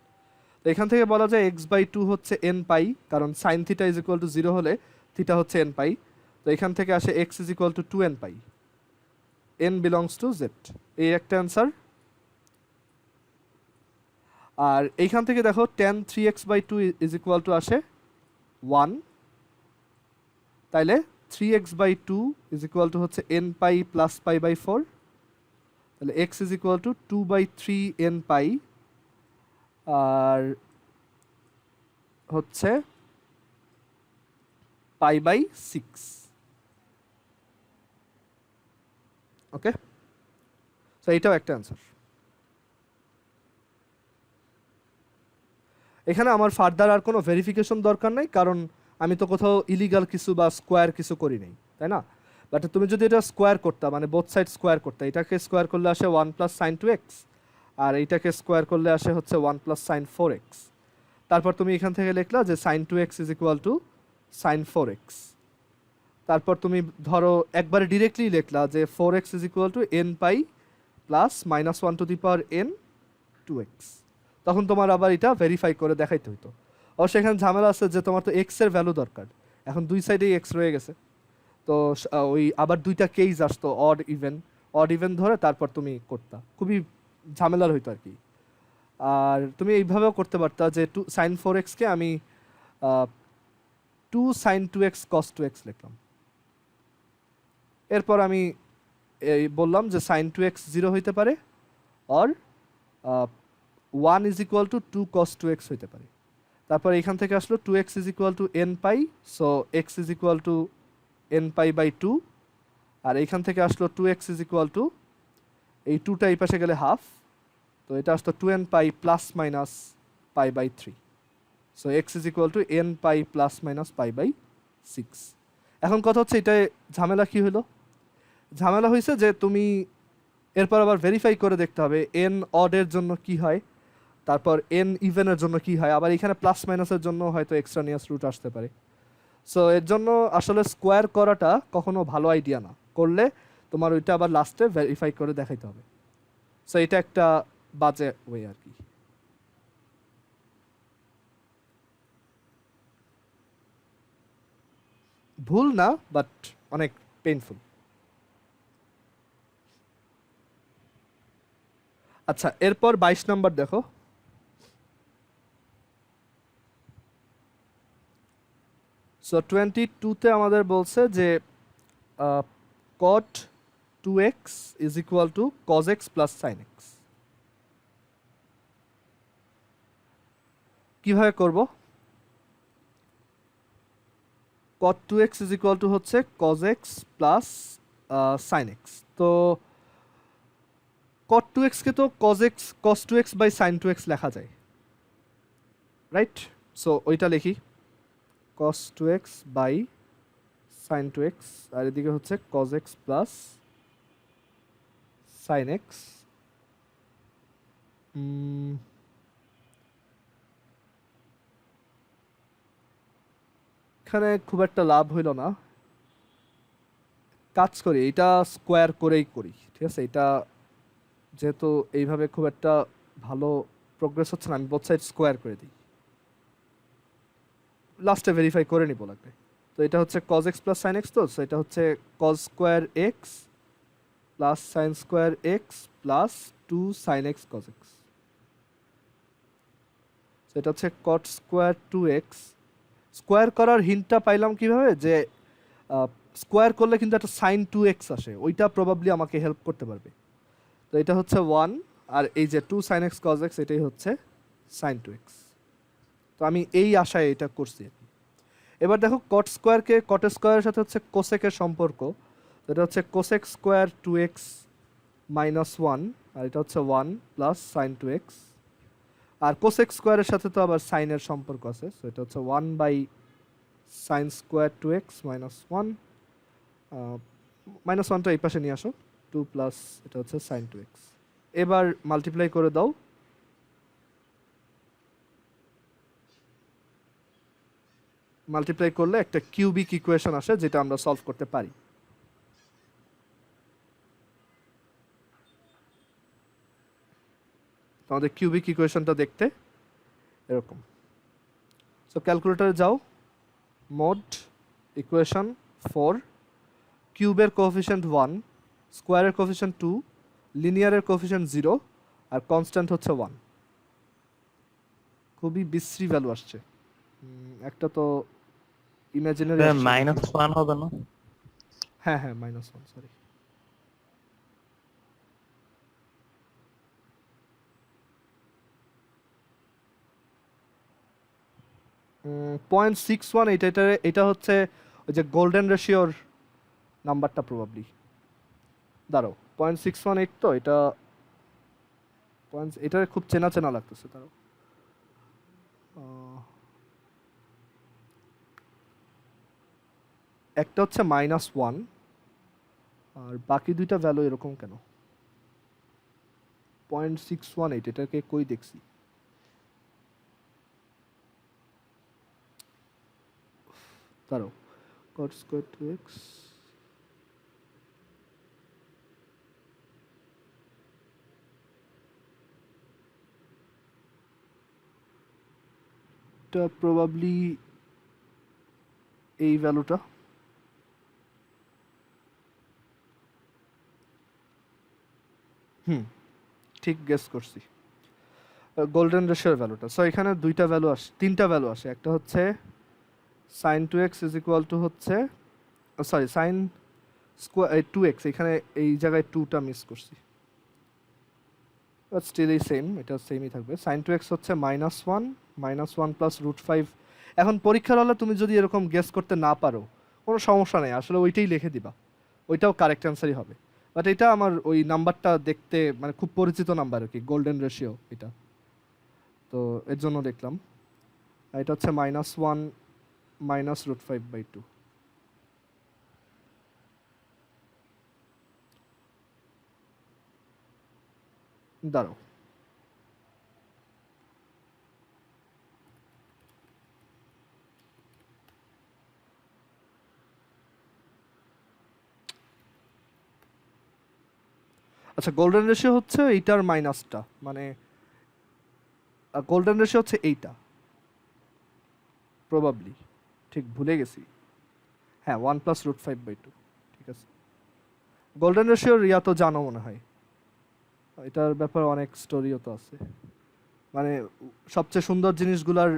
তো এখান থেকে বলা যায় x বাই 2 হচ্ছে n পাই, কারণ sin theta is equal two 0 হলে থিটা হচ্ছে n পাই। তো এখান থেকে আসে x is equal to 2n pi, n belongs to z। এই একটা অ্যান্সার। আর এইখান থেকে দেখো tan 3x by 2 is equal to আসে 1, তাইলে 3x by 2 is equal to হচ্ছে n pi plus pi by 4, তাহলে x is equal to 2 by 3 n pi, আর হচ্ছে পাই বাই 6। ওকে, তো এইটাও একটা অ্যান্সার। এখানে আমার ফার্দার আর কোনো ভেরিফিকেশন দরকার নাই, কারণ আমি তো কোথাও ইলিগাল কিছু বা স্কোয়ার কিছু করি নাই, তাই না? বাট তুমি যদি এটা স্কোয়ার করতা, মানে বোথ সাইড স্কোয়ার করতে, এটাকে স্কোয়ার করলে আসে 1 প্লাস সাইন 2x, আর এইটাকে স্কোয়ার করলে আসে হচ্ছে 1 প্লাস সাইন 4x। তারপর তুমি এখান থেকে লিখলা যে sine 2x is equal to sine 4x। তারপর তুমি ধরো একবারে ডিরেক্টলি লিখলা যে 4x is equal to n pi plus minus 1 to the power n 2x। তখন তোমার আবার এটা ভেরিফাই করে দেখাইতে হইতো। অবশ্য এখানে ঝামেলা আছে যে তোমার তো x এর ভ্যালু দরকার, এখন দুই সাইডেই x রয়ে গেছে। তো ওই আবার দুইটা কেস আসতো, অড ইভেন ধরে তারপর তুমি করতা, খুবই ঝামেলার হইতো আর কি। আর তুমি এইভাবেও করতে পারতা যে 2 সাইন 4x-কে আমি 2 সাইন 2x cos 2x লিখলাম। এরপর আমি এই বললাম যে সাইন 2x 0 হইতে পারে, or 1 is equal to 2 cos 2x হইতে পারে। তারপর এখান থেকে আসলো 2x is equal to n pi, so x is equal to n pi by 2, আর এইখান থেকে আসলো 2x ইজ ইকুয়াল টু এই 2টা এই পাশে গেলে হাফ, তো এটা আসতো 2n pi plus minus pi by 3। So X is equal to N pi plus minus pi by 6। এখন কথা হচ্ছে এটায় ঝামেলা কি হলো? ঝামেলা হয়েছে যে তুমি এরপর আবার ভেরিফাই করে দেখতে হবে এন অডের জন্য কি হয়, তারপর এন ইভেনের জন্য কি হয়, আবার এখানে প্লাস মাইনাসের জন্য হয়তো এক্সট্রানিয়াস রুট আসতে পারে। সো এর জন্য আসলে স্কোয়ার করাটা কখনো ভালো আইডিয়া না, করলে তোমার ওইটা আবার লাস্টে ভেরিফাই করে দেখাইতে হবে। সো এটা একটা বাজে ওয়ে আর কি। ভুল না, বাট অনেক পেইনফুল। আচ্ছা, এরপর 22 নম্বর দেখো। সো 22-তে আমাদের বলছে যে cot 2x is equal to cos x plus sin x। কিভাবে করব? cot 2x is equal to হচ্ছে cos x plus sin x। তো cot 2x কে তো cos 2x by sin 2x লেখা যায়, রাইট? সো ওইটা লিখি cos 2x by sin 2x, আর এদিকে হচ্ছে cos x plus sin x। এখানে খুব একটা লাভ হইল না, কাজ করি এটা স্কোয়ার করেই করি, ঠিক আছে? এটা যেহেতু এইভাবে খুব একটা ভালো প্রোগ্রেস হচ্ছে না, আমি বোথ সাইড স্কোয়ার করে দিই, লাস্টে ভেরিফাই করে নিব লাগবে। তো এটা হচ্ছে cos x plus sin x, তো এটা হচ্ছে cos square x plus sin square x plus 2 sin x cos x। এটা হচ্ছে cot স্কোয়ার 2x। স্কোয়ার করার হিন্টটা পাইলাম কিভাবে, যে স্কোয়ার করলে কিন্তু একটা সাইন 2x আসে, ওইটা প্রবাবলি আমাকে হেল্প করতে পারবে। তো এটা হচ্ছে 1, আর এই যে 2 sin x cos x এটাই হচ্ছে সাইন 2x। তো আমি এই আশায় এটা করছি। এবার দেখো cot স্কোয়ারকে cot স্কোয়ারের সাথে হচ্ছে কোসেকের সম্পর্ক, এটা হচ্ছে কোসেক স্কোয়ার 2x মাইনাস 1, আর এটা হচ্ছে 1 প্লাস সাইন 2x। আর কোসেক স্কোয়ারের সাথে তো আবার সাইনের সম্পর্ক আছে, সো এটা হচ্ছে 1 by sine square 2x minus 1, minus 1টা এই পাশে নিয়ে আসো, 2 প্লাস এটা হচ্ছে সাইন 2x। এবার মাল্টিপ্লাই করে দাও, মাল্টিপ্লাই করলে একটা কিউবিক ইকুয়েশন আসে যেটা আমরা সলভ করতে পারি। আমাদের কিউবিক ইকুয়েশনটা দেখতে এরকম। সো ক্যালকুলেটরে যাও, মোড ইকুয়েশন 4, কিউবের কোএফিসিয়েন্ট 1, স্কোয়ারের কোএফিসিয়েন্ট 2, লিনিয়ারের কোএফিসিয়েন্ট 0, আর কনস্ট্যান্ট হচ্ছে 1। খুবই বিশ্রী ভ্যালু আসছে। একটা তো ইমাজিনারি -1 হবে না? হ্যাঁ হ্যাঁ -1, সরি। .61, এটা হচ্ছে ওই যে গোল্ডেন রেশিওর নাম্বারটা প্রবাবলি। দাঁড়াও, 0.618, তো এটা এটা খুব চেনা চেনা লাগতেছে। দাঁড়াও, একটা হচ্ছে -1 আর বাকি দুইটা ভ্যালু এরকম কেন? 0.618 এটাকে কই দেখছি? দাঁড়াও, cot স্কয়ার 2x এটা প্রবাবলি এই ভ্যালুটা। ঠিক গেস করছি, গোল্ডেন রেশিওর ভ্যালুটা। সো এখানে দুইটা ভ্যালু আসে, তিনটা ভ্যালু আসে। একটা হচ্ছে sin 2x is equal to হচ্ছে, সরি, সাইন স্কোয়ার 2x, এখানে এই জায়গায় 2টা মিস করছি, বাট স্টিল এই সেম, এটা সেমই থাকবে। sin 2x হচ্ছে -1 প্লাস √5। এখন পরীক্ষার হলে তুমি যদি এরকম গেস করতে না পারো কোনো সমস্যা নেই, আসলে ওইটাই লিখে দিবা, ওইটাও কারেক্ট অ্যান্সারই হবে। বাট এটা আমার ওই নাম্বারটা দেখতে মানে খুব পরিচিত নাম্বার আর কি, গোল্ডেন রেশিও এটা, তো এর জন্য দেখলাম। আর এটা হচ্ছে -1 -√5/2। দাঁড়াও, আচ্ছা গোল্ডেন রেশিও হচ্ছে এইটার মাইনাসটা, মানে গোল্ডেন রেশিও হচ্ছে এইটা প্রবাবলি, ঠিক ভুলে গেছি, হ্যাঁ 1 +√5/2, ঠিক আছে। গোল্ডেন রেশিওর ইয়া তো জানো মনে হয়, এটার ব্যাপারে অনেক স্টোরিও তো আছে, মানে সবচেয়ে সুন্দর জিনিসগুলার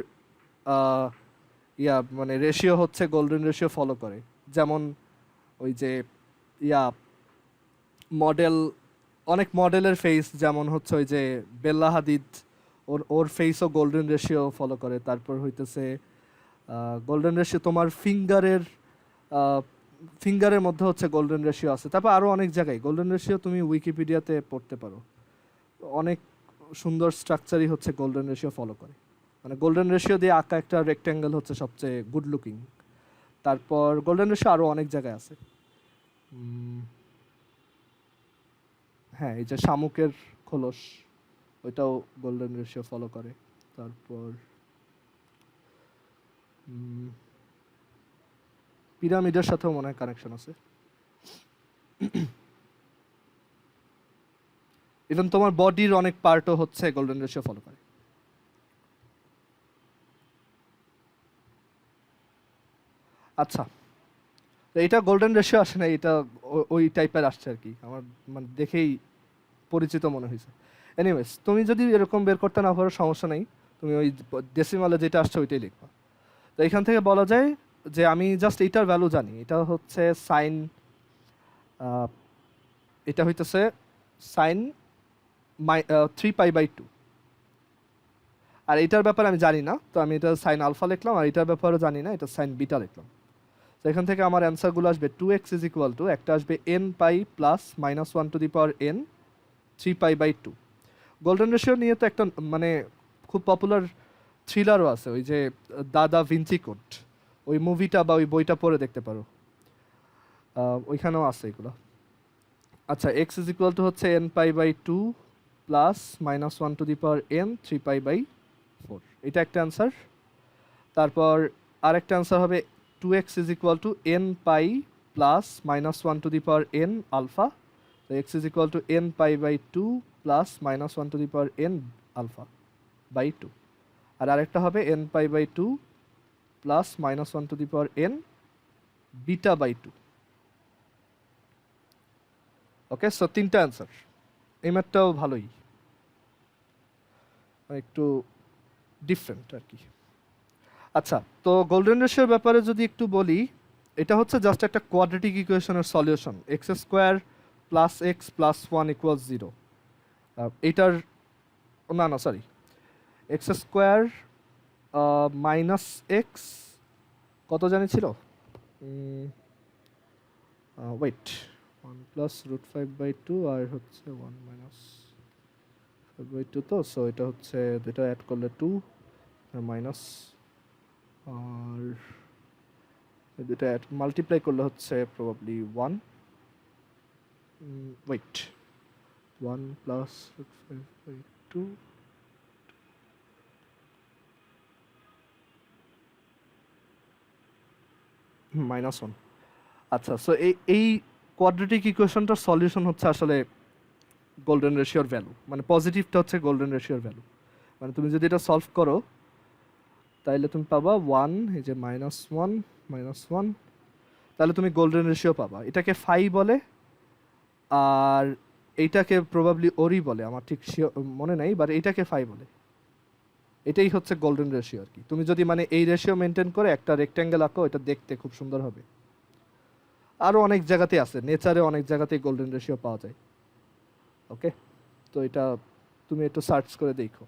আহ, ইয়া মানে রেশিও হচ্ছে গোল্ডেন রেশিও ফলো করে। যেমন ওই যে ইয়া মডেল, অনেক মডেলের ফেস, যেমন হচ্ছে ওই যে বেল্লা হাদিদ, ওর ওর ফেসও গোল্ডেন রেশিও ফলো করে। তারপর হইতেছে গোল্ডেন রেশিও তোমার ফিঙ্গারের মধ্যে হচ্ছে গোল্ডেন রেশিও আছে। তারপর আরও অনেক জায়গায় গোল্ডেন রেশিও তুমি উইকিপিডিয়াতে পড়তে পারো, অনেক সুন্দর স্ট্রাকচারই হচ্ছে গোল্ডেন রেশিও ফলো করে। মানে গোল্ডেন রেশিও দিয়ে আঁকা একটা রেক্ট্যাঙ্গেল হচ্ছে সবচেয়ে গুড লুকিং। তারপর গোল্ডেন রেশিও আরও অনেক জায়গায় আছে। হ্যাঁ, এই যে শামুকের খোলস, ওইটাও গোল্ডেন রেশিও ফলো করে। তারপর পিরামিডের সাথেও মনে হয় কানেকশন আছে। ইভেন তোমার বডির অনেক পার্টও হচ্ছে গোল্ডেন রেশিও ফলো করে। আচ্ছা, তো এটা গোল্ডেন রেশিও আসে না, এটা ওই টাইপের আসছে আর কি, আমার মানে দেখেই পরিচিত মনে হয়েছে। এনিওয়েজ, তুমি যদি এরকম বের করতে না পারো সমস্যা নেই, তুমি ওই ডেসিমালে যেটা আসছে ওইটাই লিখবা। তো এখান থেকে বলা যায় যে আমি জাস্ট এইটার ভ্যালু জানি, এটা হচ্ছে সাইন, এটা হইতেছে সাইন 3π/2। আর এটার ব্যাপারে আমি জানি না, তো আমি এটা সাইন আলফা লিখলাম, আর এটার ব্যাপারেও জানি না, এটা সাইন বিটা লিখলাম। তো এখান থেকে আমার অ্যান্সারগুলো আসবে 2x = একটা আসবে nπ plus -1n 3π/2। Golden ratio নিয়ে তো একটা মানে খুব পপুলার থ্রিলারও আছে, ওই যে দাদা ভিঞ্চি কোড, ওই মুভিটা বা ওই বইটা পড়ে দেখতে পারো, ওইখানেও আছে এগুলো। আচ্ছা, x হচ্ছে nπ/2 প্লাস -1n 3π/4, এটা একটা অ্যান্সার। তারপর আরেকটা অ্যান্সার হবে 2x nπ plus -1n alpha. তো x nπ/2 plus -1n alpha by 2। আর আরেকটা হবে nπ/2 plus -1n beta by 2। Okay, so তিনটা অ্যান্সার। এই ম্যাথটাও ভালোই, একটু ডিফারেন্ট আর কি। আচ্ছা, তো গোল্ডেন রেশিওর ব্যাপারে যদি একটু বলি, এটা হচ্ছে জাস্ট একটা কোয়াড্রেটিক ইকুয়েশনের solution, x² plus x plus 1 = 0। এইটার না সরি, x² মাইনাস এক্স কত জানি ছিল, ওয়েট 1 +√5/2 আর হচ্ছে 1 -5/2, তো সো এটা হচ্ছে দুটো অ্যাড করলে 2 মাইনাস, আর দুটো মাল্টিপ্লাই করলে হচ্ছে প্রবাবলি 1, ওয়েট 1 +√5/2 -1। আচ্ছা, সো এই কোয়াড্রেটিক ইকুয়েশনটার সলিউশন হচ্ছে আসলে গোল্ডেন রেশিওর ভ্যালু, মানে পজিটিভটা হচ্ছে গোল্ডেন রেশিওর ভ্যালু। মানে তুমি যদি এটা সলভ করো তাহলে তুমি পাবা 1, এই যে -1 -1, তাহলে তুমি গোল্ডেন রেশিও পাবা। এটাকে ফাই বলে, আর এইটাকে প্রবাবলি ওরি বলে, আমার ঠিক মনে নেই, বাট এইটাকে ফাই বলে। এটাই হচ্ছে গোল্ডেন রেশিও আর কি। তুমি যদি মানে এই রেশিও মেনটেন করে একটা রেক্ট্যাঙ্গেল আঁকো, এটা দেখতে খুব সুন্দর হবে। আরও অনেক জায়গাতে আছে, নেচারে অনেক জায়গাতেই গোল্ডেন রেশিও পাওয়া যায়। ওকে, তো এটা তুমি একটু সার্চ করে দেখো।